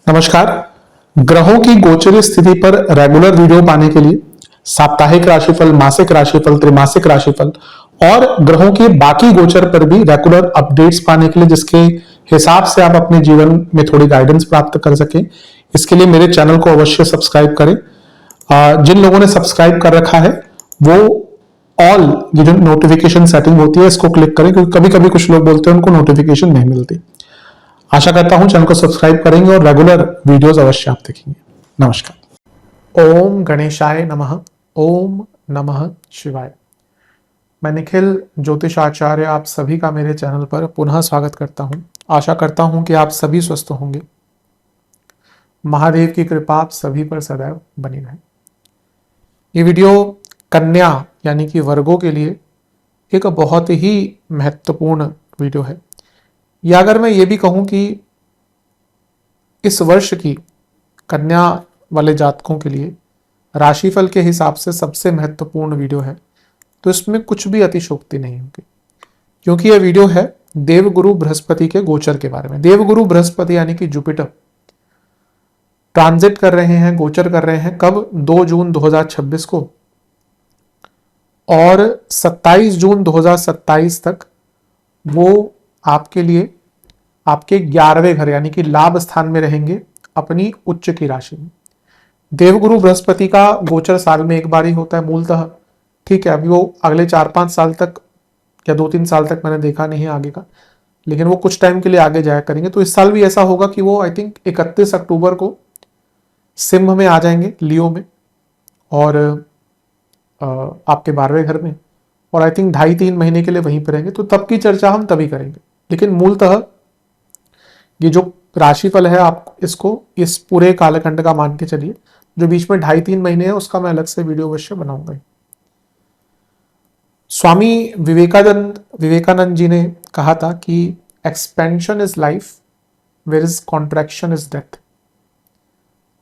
नमस्कार। ग्रहों की गोचर स्थिति पर रेगुलर वीडियो पाने के लिए साप्ताहिक राशिफल, मासिक राशिफल, त्रैमासिक राशिफल और ग्रहों के बाकी गोचर पर भी रेगुलर अपडेट्स पाने के लिए, जिसके हिसाब से आप अपने जीवन में थोड़ी गाइडेंस प्राप्त कर सकें, इसके लिए मेरे चैनल को अवश्य सब्सक्राइब करें। जिन लोगों ने सब्सक्राइब कर रखा है वो ऑल ये जो नोटिफिकेशन सेटिंग होती है इसको क्लिक करें, क्योंकि कभी कभी कुछ लोग बोलते हैं उनको नोटिफिकेशन नहीं मिलती। आशा करता हूं चैनल को सब्सक्राइब करेंगे और रेगुलर वीडियोस अवश्य आप देखेंगे। नमस्कार। ओम गणेशाय नमः। ओम नमः शिवाय। मैं निखिल ज्योतिष आचार्य आप सभी का मेरे चैनल पर पुनः स्वागत करता हूं। आशा करता हूं कि आप सभी स्वस्थ होंगे। महादेव की कृपा आप सभी पर सदैव बनी रहे। ये वीडियो कन्या यानी कि वर्गों के लिए एक बहुत ही महत्वपूर्ण वीडियो है। या अगर मैं ये भी कहूं कि इस वर्ष की कन्या वाले जातकों के लिए राशिफल के हिसाब से सबसे महत्वपूर्ण वीडियो है, तो इसमें कुछ भी अतिशयोक्ति नहीं होगी, क्योंकि यह वीडियो है देवगुरु बृहस्पति के गोचर के बारे में। देवगुरु बृहस्पति यानी कि जुपिटर ट्रांजिट कर रहे हैं, गोचर कर रहे हैं कब? 2 जून 2026 को और 27 जून 2027 तक वो आपके लिए आपके 11वें घर यानी कि लाभ स्थान में रहेंगे, अपनी उच्च की राशि में। देवगुरु बृहस्पति का गोचर साल में एक बार ही होता है मूलतः, ठीक है। अभी वो अगले 4-5 साल तक या 2-3 साल तक मैंने देखा नहीं आगे का, लेकिन वो कुछ टाइम के लिए आगे जाया करेंगे। तो इस साल भी ऐसा होगा कि वो आई थिंक 31 अक्टूबर को सिंह में आ जाएंगे, लियो में, और आपके 12वें घर में, और आई थिंक 2.5-3 महीने के लिए वहीं पर रहेंगे। तो तब की चर्चा हम तभी करेंगे, लेकिन मूलतः ये जो राशिफल है आप इसको इस पूरे कालखंड का मान के चलिए। जो बीच में 2.5-3 महीने है उसका मैं अलग से वीडियो अवश्य बनाऊंगा। स्वामी विवेकानंद जी ने कहा था कि expansion is life, where is contraction is death.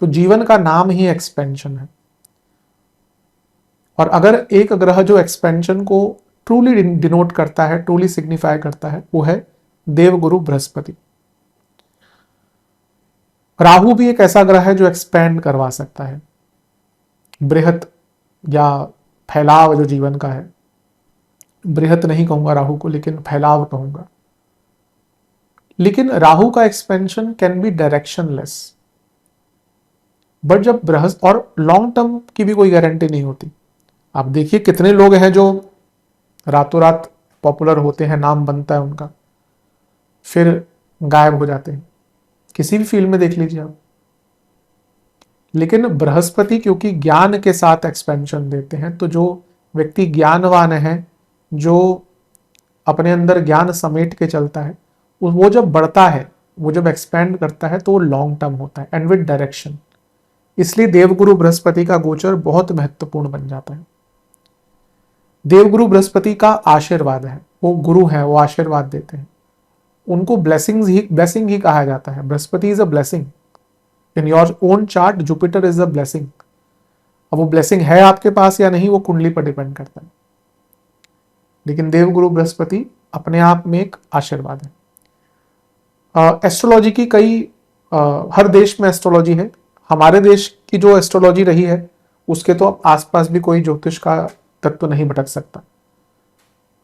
तो जीवन का नाम ही एक्सपेंशन है, और अगर एक ग्रह जो एक्सपेंशन को ट्रूली डिनोट करता है, ट्रूली सिग्निफाई करता है, वो है देवगुरु बृहस्पति। राहु भी एक ऐसा ग्रह है जो एक्सपेंड करवा सकता है, बृहत या फैलाव जो जीवन का है। बृहत नहीं कहूंगा राहु को, लेकिन फैलाव कहूंगा। लेकिन राहु का expansion can be directionless, but जब बृहस्पति, और लॉन्ग टर्म की भी कोई गारंटी नहीं होती। आप देखिए कितने लोग हैं जो रातों रात पॉपुलर होते हैं, नाम बनता है उनका, फिर गायब हो जाते हैं। किसी भी फील्ड में देख लीजिए आप। लेकिन बृहस्पति क्योंकि ज्ञान के साथ एक्सपेंशन देते हैं, तो जो व्यक्ति ज्ञानवान है, जो अपने अंदर ज्ञान समेट के चलता है, वो जब बढ़ता है, वो जब एक्सपेंड करता है, तो वो लॉन्ग टर्म होता है एंड विद डायरेक्शन। इसलिए देवगुरु बृहस्पति का गोचर बहुत महत्वपूर्ण बन जाता है। देवगुरु बृहस्पति का आशीर्वाद है, वो गुरु है, वो आशीर्वाद देते हैं। उनको ब्लेसिंग ही कहा जाता है। Brihaspati is a blessing in your own chart, Jupiter is a blessing. अब वो ब्लेसिंग है आपके पास या नहीं, वो कुंडली पर डिपेंड करता है, लेकिन देवगुरु बृहस्पति अपने आप में एक आशीर्वाद है। एस्ट्रोलॉजी की कई हर देश में एस्ट्रोलॉजी है। हमारे देश की जो एस्ट्रोलॉजी रही है उसके तो आसपास भी कोई ज्योतिष का तत्व नहीं भटक सकता।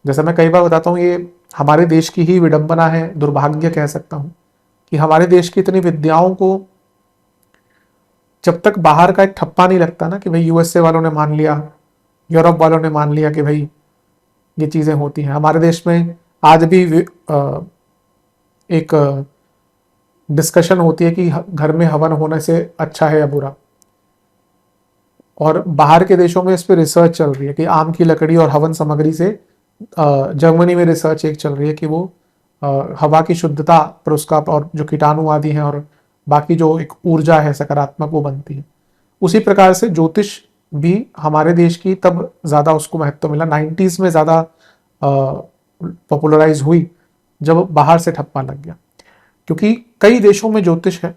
जैसा मैं कई बार बताता हूँ, ये हमारे देश की ही विडंबना है, दुर्भाग्य कह सकता हूं, कि हमारे देश की इतनी विद्याओं को जब तक बाहर का एक ठप्पा नहीं लगता ना, कि भाई यूएसए वालों ने मान लिया, यूरोप वालों ने मान लिया कि भाई ये चीजें होती हैं। हमारे देश में आज भी एक डिस्कशन होती है कि घर में हवन होने से अच्छा है या बुरा, और बाहर के देशों में इस पर रिसर्च चल रही है कि आम की लकड़ी और हवन सामग्री से, जर्मनी में रिसर्च एक चल रही है कि वो हवा की शुद्धता पर उसका, और जो कीटाणु आदि हैं और बाकी जो एक ऊर्जा है सकारात्मक, वो बनती है। उसी प्रकार से ज्योतिष भी हमारे देश की तब ज्यादा उसको महत्व मिला, 90s में ज्यादा पॉपुलराइज हुई जब बाहर से ठप्पा लग गया। क्योंकि कई देशों में ज्योतिष है,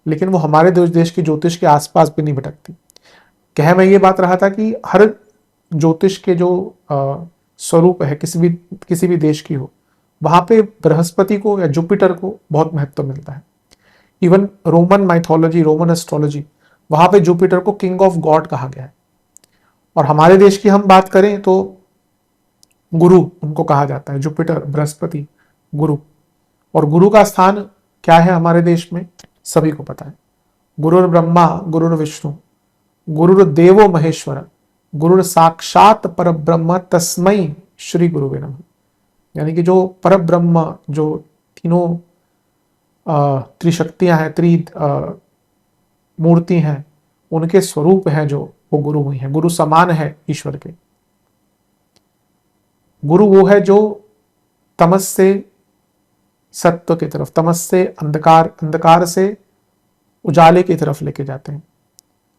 लेकिन वो हमारे देश की ज्योतिष के आसपास भी नहीं भटकती। कह मैं ये बात रहा था कि हर ज्योतिष के जो स्वरूप है, किसी भी देश की हो, वहां पे बृहस्पति को या जुपिटर को बहुत महत्व मिलता है। Even Roman mythology, Roman astrology, वहां पे जुपिटर को किंग ऑफ गॉड कहा गया है। और हमारे देश की हम बात करें तो गुरु उनको कहा जाता है, जुपिटर, बृहस्पति, गुरु। और गुरु का स्थान क्या है हमारे देश में, सभी को पता है। गुरुर ब्रह्मा गुरुर विष्णु गुरुर देवो महेश्वर गुरुर साक्षात पर ब्रह्म तस्मै श्री गुरुवे नमः। यानी कि जो पर ब्रह्म, जो तीनों त्रिशक्तियां हैं, मूर्ति हैं, उनके स्वरूप हैं, जो वो गुरु हुई हैं। गुरु समान है ईश्वर के। गुरु वो है जो तमस से सत्व की तरफ, तमस से अंधकार, अंधकार से उजाले की तरफ लेके जाते हैं,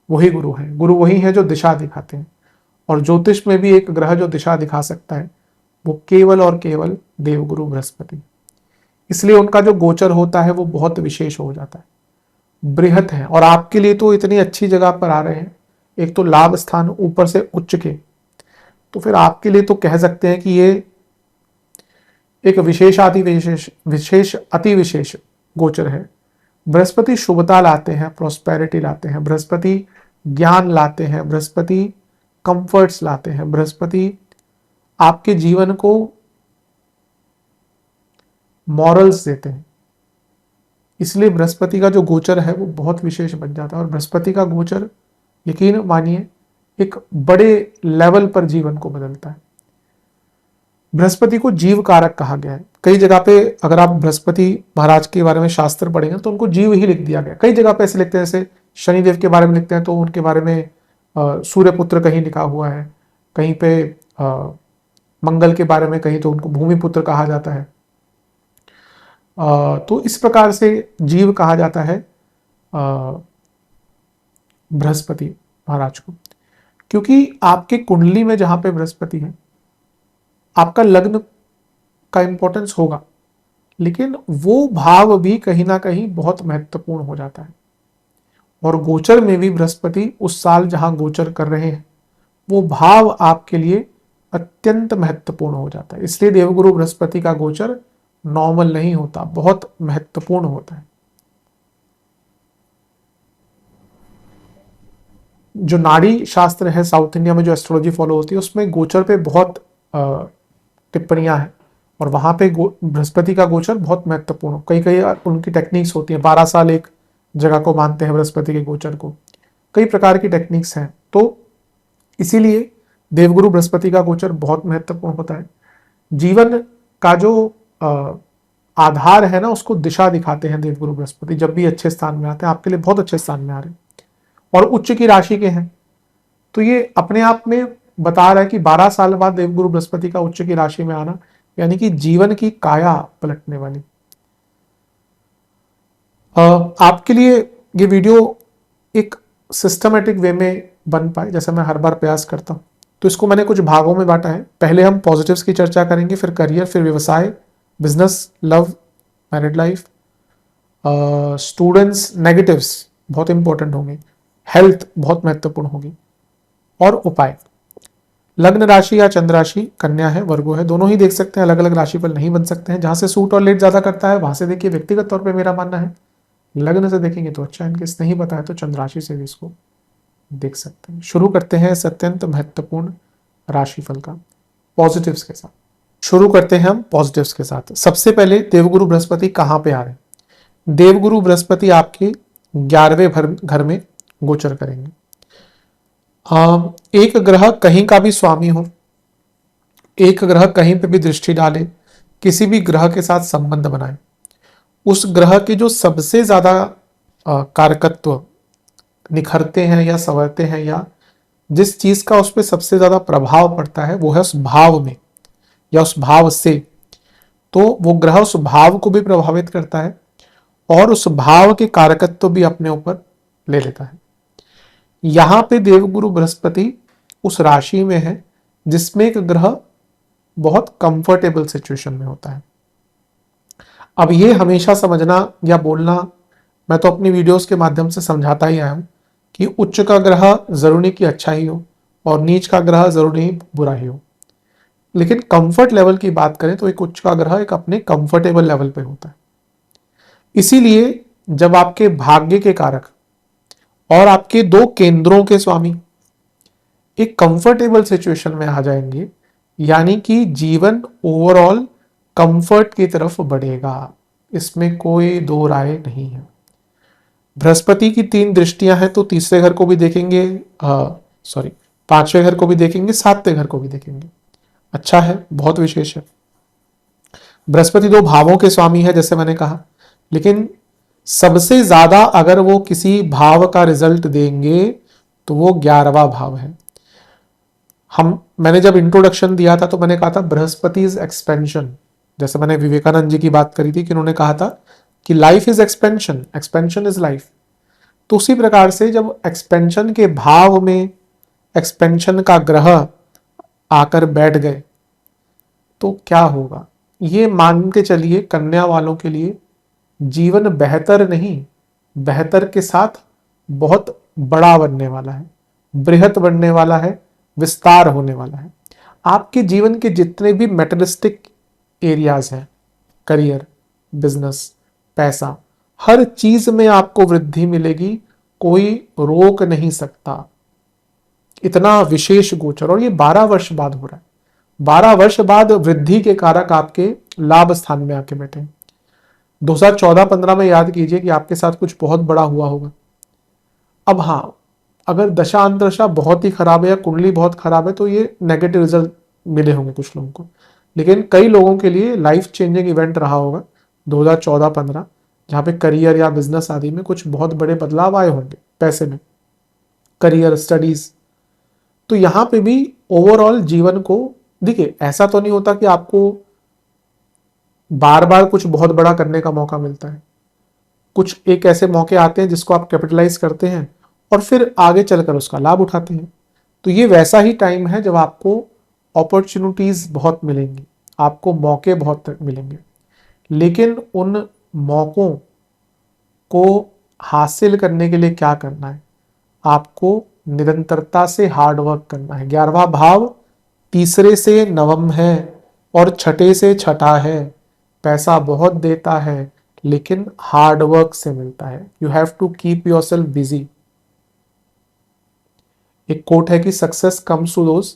वही गुरु है। गुरु वही है जो दिशा दिखाते हैं। और ज्योतिष में भी एक ग्रह जो दिशा दिखा सकता है वो केवल और केवल देवगुरु बृहस्पति। इसलिए उनका जो गोचर होता है वो बहुत विशेष हो जाता है, बृहत है। और आपके लिए तो इतनी अच्छी जगह पर आ रहे हैं, एक तो लाभ स्थान, ऊपर से उच्च के, तो फिर आपके लिए तो कह सकते हैं कि ये एक विशेष अति विशेष गोचर है। बृहस्पति शुभता लाते हैं, प्रॉस्पेरिटी लाते हैं, बृहस्पति ज्ञान लाते हैं, बृहस्पति कंफर्ट्स लाते हैं, बृहस्पति आपके जीवन को मॉरल्स देते हैं। इसलिए बृहस्पति का जो गोचर है वो बहुत विशेष बन जाता है। और बृहस्पति का गोचर यकीन मानिए एक बड़े लेवल पर जीवन को बदलता है। बृहस्पति को जीव कारक कहा गया है। कई जगह पे अगर आप बृहस्पति महाराज के बारे में शास्त्र पढ़ेंगे तो उनको जीव ही लिख दिया गया। कई जगह पे ऐसे लिखते हैं, जैसे शनिदेव के बारे में लिखते हैं तो उनके बारे में सूर्यपुत्र कहीं लिखा हुआ है, कहीं पे मंगल के बारे में कहीं तो उनको भूमिपुत्र कहा जाता है। तो इस प्रकार से जीव कहा जाता है बृहस्पति महाराज को, क्योंकि आपके कुंडली में जहां पे बृहस्पति है आपका लग्न का इंपॉर्टेंस होगा, लेकिन वो भाव भी कहीं ना कहीं बहुत महत्वपूर्ण हो जाता है। और गोचर में भी बृहस्पति उस साल जहां गोचर कर रहे हैं वो भाव आपके लिए अत्यंत महत्वपूर्ण हो जाता है। इसलिए देवगुरु बृहस्पति का गोचर नॉर्मल नहीं होता, बहुत महत्वपूर्ण होता है। जो नाड़ी शास्त्र है साउथ इंडिया में, जो एस्ट्रोलॉजी फॉलो होती है, उसमें गोचर पे बहुत टिप्पणियां हैं और वहां पे बृहस्पति का गोचर बहुत महत्वपूर्ण। कई उनकी टेक्निक्स होती हैं। 12 साल एक जगह को मानते हैं बृहस्पति के गोचर को, कई प्रकार की टेक्निक्स हैं। तो इसीलिए देवगुरु बृहस्पति का गोचर बहुत महत्वपूर्ण होता है। जीवन का जो आधार है ना, उसको दिशा दिखाते हैं देवगुरु बृहस्पति। जब भी अच्छे स्थान में आते हैं, आपके लिए बहुत अच्छे स्थान में आ रहे हैं और उच्च की राशि के हैं, तो ये अपने आप में बता रहा है कि 12 साल बाद देवगुरु बृहस्पति का उच्च की राशि में आना, यानी कि जीवन की काया पलटने वाली। आपके लिए ये वीडियो एक सिस्टमेटिक वे में बन पाए, जैसे मैं हर बार प्रयास करता हूँ, तो इसको मैंने कुछ भागों में बांटा है। पहले हम पॉजिटिव्स की चर्चा करेंगे, फिर करियर, फिर व्यवसाय, business, love, married life, students, negatives बहुत इंपॉर्टेंट होंगे, हेल्थ बहुत महत्वपूर्ण होगी, और उपाय। लग्न राशि या चंद्र राशि कन्या है, वर्गो है, दोनों ही देख सकते हैं। अलग अलग राशिफल नहीं बन सकते हैं। जहां से सूट और लेट ज्यादा करता है वहां से देखिए। व्यक्तिगत तौर पे मेरा मानना है लग्न से देखेंगे तो अच्छा, इनकेस नहीं पता है तो चंद्र राशि से भी इसको देख सकते हैं। शुरू करते हैं इस अत्यंत महत्वपूर्ण राशिफल का पॉजिटिव्स के साथ। शुरू करते हैं हम पॉजिटिव्स के साथ। सबसे पहले देवगुरु बृहस्पति कहां पे आ रहे हैं? देवगुरु बृहस्पति आपके 11वें घर में गोचर करेंगे। एक ग्रह कहीं का भी स्वामी हो, एक ग्रह कहीं पे भी दृष्टि डाले, किसी भी ग्रह के साथ संबंध बनाए, उस ग्रह के जो सबसे ज्यादा कारकत्व निखरते हैं या संवरते हैं, या जिस चीज का उस पर सबसे ज्यादा प्रभाव पड़ता है, वो है उस भाव में या उस भाव से। तो वो ग्रह उस भाव को भी प्रभावित करता है और उस भाव के कारकत्व भी अपने ऊपर ले लेता है। यहां पे देवगुरु बृहस्पति उस राशि में है जिसमें एक ग्रह बहुत कंफर्टेबल सिचुएशन में होता है। अब ये हमेशा समझना या बोलना, मैं तो अपनी वीडियोस के माध्यम से समझाता ही आया हूं कि उच्च का ग्रह जरूरी नहीं कि अच्छा ही हो और नीच का ग्रह जरूरी नहीं बुरा ही हो, लेकिन कंफर्ट लेवल की बात करें तो एक उच्च का ग्रह एक अपने कंफर्टेबल लेवल पे होता है। इसीलिए जब आपके भाग्य के कारक और आपके दो केंद्रों के स्वामी एक कंफर्टेबल सिचुएशन में आ जाएंगे, यानी कि जीवन ओवरऑल कंफर्ट की तरफ बढ़ेगा, इसमें कोई दो राय नहीं है। बृहस्पति की 3 दृष्टियां हैं, तो तीसरे घर को भी देखेंगे, सॉरी, 5वें घर को भी देखेंगे, 7वें घर को भी देखेंगे। अच्छा है, बहुत विशेष है। बृहस्पति 2 भावों के स्वामी है जैसे मैंने कहा, लेकिन सबसे ज्यादा अगर वो किसी भाव का रिजल्ट देंगे तो वो 11वां भाव है। मैंने जब इंट्रोडक्शन दिया था तो मैंने कहा था बृहस्पति इज एक्सपेंशन, जैसे मैंने विवेकानंद जी की बात करी थी कि उन्होंने कहा था कि life is expansion, expansion is life. तो उसी प्रकार से जब एक्सपेंशन के भाव में एक्सपेंशन का ग्रह आकर बैठ गए तो क्या होगा, ये मान के चलिए कन्या वालों के लिए जीवन बेहतर नहीं, बेहतर के साथ बहुत बड़ा बनने वाला है, बृहत बनने वाला है, विस्तार होने वाला है। आपके जीवन के जितने भी मेटेरियलिस्टिक एरियाज हैं, करियर, बिजनेस, पैसा, हर चीज में आपको वृद्धि मिलेगी, कोई रोक नहीं सकता। इतना विशेष गोचर, और ये 12 वर्ष बाद हो रहा है। 12 वर्ष बाद वृद्धि के कारक आपके लाभ स्थान में आके बैठे। 2014-15 में याद कीजिए कि आपके साथ कुछ बहुत बड़ा हुआ होगा। अब हाँ, अगर दशा अंतरदशा बहुत ही खराब है या कुंडली बहुत खराब है तो ये नेगेटिव रिजल्ट मिले होंगे कुछ लोगों को, लेकिन कई लोगों के लिए लाइफ चेंजिंग इवेंट रहा होगा 2014-15, जहाँ पे करियर या बिजनेस आदि में कुछ बहुत बड़े बदलाव आए होंगे, पैसे में, करियर, स्टडीज। तो यहाँ पे भी ओवरऑल जीवन को देखिए, ऐसा तो नहीं होता कि आपको बार बार कुछ बहुत बड़ा करने का मौका मिलता है। कुछ एक ऐसे मौके आते हैं जिसको आप कैपिटलाइज करते हैं और फिर आगे चलकर उसका लाभ उठाते हैं। तो ये वैसा ही टाइम है जब आपको अपॉर्चुनिटीज बहुत मिलेंगी, आपको मौके बहुत मिलेंगे, लेकिन उन मौकों को हासिल करने के लिए क्या करना है, आपको निरंतरता से हार्डवर्क करना है। 11वां भाव तीसरे से नवम है और छठे से छठा है। पैसा बहुत देता है लेकिन हार्डवर्क से मिलता है। You have to keep your self busy. एक कोट है कि success comes to those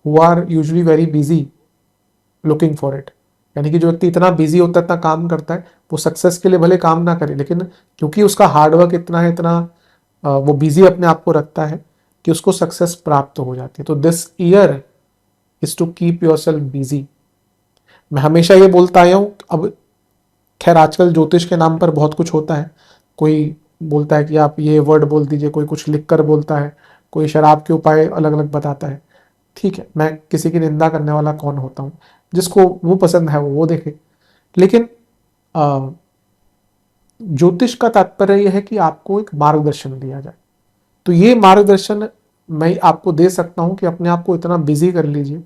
who are usually very busy looking for it. यानी कि जो व्यक्ति इतना बिजी होता है, इतना काम करता है, वो सक्सेस के लिए भले काम ना करे, लेकिन क्योंकि उसका हार्डवर्क इतना है, इतना वो बिजी अपने आप को रखता है कि उसको सक्सेस प्राप्त हो जाती है। तो this year is to keep your self busy. मैं हमेशा ये बोलता आया हूँ। अब खैर आजकल ज्योतिष के नाम पर बहुत कुछ होता है। कोई बोलता है कि आप ये वर्ड बोल दीजिए, कोई कुछ लिख कर बोलता है, कोई शराब के उपाय अलग अलग बताता है। ठीक है, मैं किसी की निंदा करने वाला कौन होता हूँ, जिसको वो पसंद है वो देखे। लेकिन ज्योतिष का तात्पर्य यह है कि आपको एक मार्गदर्शन दिया जाए। तो ये मार्गदर्शन मैं आपको दे सकता हूं कि अपने आप को इतना बिजी कर लीजिए,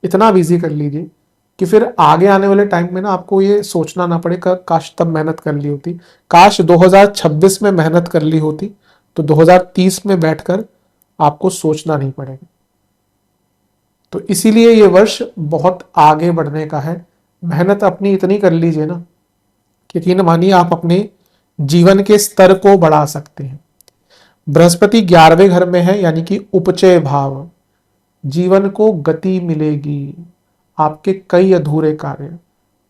इतना बिजी कर लीजिए कि फिर आगे आने वाले टाइम में ना आपको ये सोचना ना पड़े कि काश तब मेहनत कर ली होती, काश 2026 में मेहनत कर ली होती तो 2030 में बैठकर आपको सोचना नहीं पड़ेगा। तो इसीलिए ये वर्ष बहुत आगे बढ़ने का है। मेहनत अपनी इतनी कर लीजिए ना, यकीन मानिए आप अपने जीवन के स्तर को बढ़ा सकते हैं। बृहस्पति 11वें घर में है, यानी कि उपचय भाव। जीवन को गति मिलेगी। आपके कई अधूरे कार्य,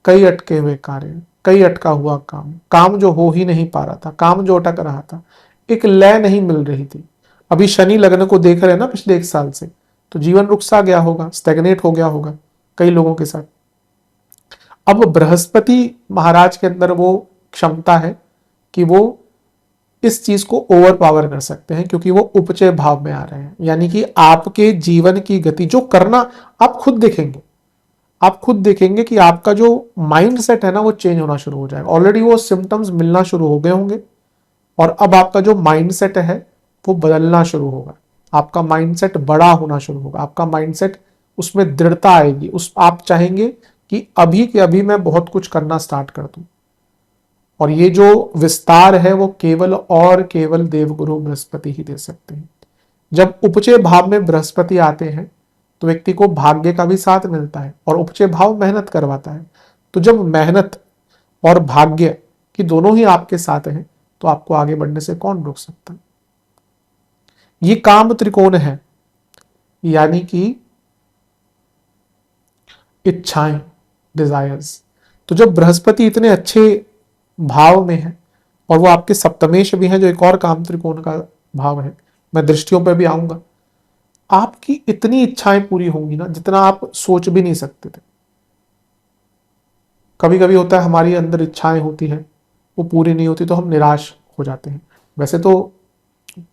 कई अटके हुए कार्य, कई अटका हुआ काम, काम जो हो ही नहीं पा रहा था, काम जो अटक रहा था, एक लय नहीं मिल रही थी। अभी शनि लग्न को देख रहे हैं ना पिछले 1 साल से, तो जीवन रुक सा गया होगा, स्टेगनेट हो गया होगा कई लोगों के साथ। अब बृहस्पति महाराज के अंदर वो क्षमता है कि वो इस चीज को ओवर पावर कर सकते हैं, क्योंकि वो उपचय भाव में आ रहे हैं। यानी कि आपके जीवन की गति जो करना, आप खुद देखेंगे, आप खुद देखेंगे कि आपका जो माइंड सेट है ना वो चेंज होना शुरू हो जाएगा। ऑलरेडी वो सिम्टम्स मिलना शुरू हो गए होंगे और अब आपका जो माइंड सेट है वो बदलना शुरू होगा। आपका माइंड सेट बड़ा होना शुरू होगा, आपका माइंड सेट उसमें दृढ़ता आएगी। उस आप चाहेंगे कि अभी के अभी मैं बहुत कुछ करना स्टार्ट कर दूं। और ये जो विस्तार है वो केवल और केवल देवगुरु बृहस्पति ही दे सकते हैं। जब उपचय भाव में बृहस्पति आते हैं तो व्यक्ति को भाग्य का भी साथ मिलता है और उपचय भाव मेहनत करवाता है। तो जब मेहनत और भाग्य कि दोनों ही आपके साथ हैं, तो आपको आगे बढ़ने से कौन रोक सकता है। ये काम त्रिकोण है, यानी कि इच्छाएं, डिजायर्स। तो जब बृहस्पति इतने अच्छे भाव में है और वो आपके सप्तमेश भी है, जो एक और काम त्रिकोण का भाव है, मैं दृष्टियों पर भी आऊंगा, आपकी इतनी इच्छाएं पूरी होंगी ना जितना आप सोच भी नहीं सकते थे। कभी कभी होता है हमारी अंदर इच्छाएं होती हैं, वो पूरी नहीं होती तो हम निराश हो जाते हैं। वैसे तो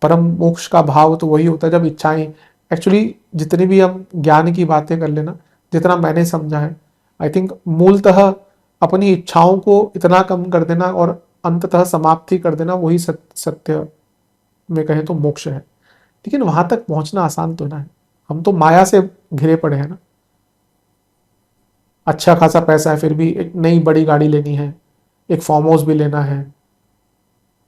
परम मोक्ष का भाव तो वही होता है जब इच्छाएं, एक्चुअली जितनी भी हम ज्ञान की बातें कर लेना, जितना मैंने समझा है, आई थिंक मूलतः अपनी इच्छाओं को इतना कम कर देना और अंततः समाप्ति कर देना, वही सत्य में कहें तो मोक्ष है। लेकिन वहां तक पहुंचना आसान तो ना है, हम तो माया से घिरे पड़े हैं ना। अच्छा खासा पैसा है फिर भी एक नई बड़ी गाड़ी लेनी है, एक फार्म हाउस भी लेना है,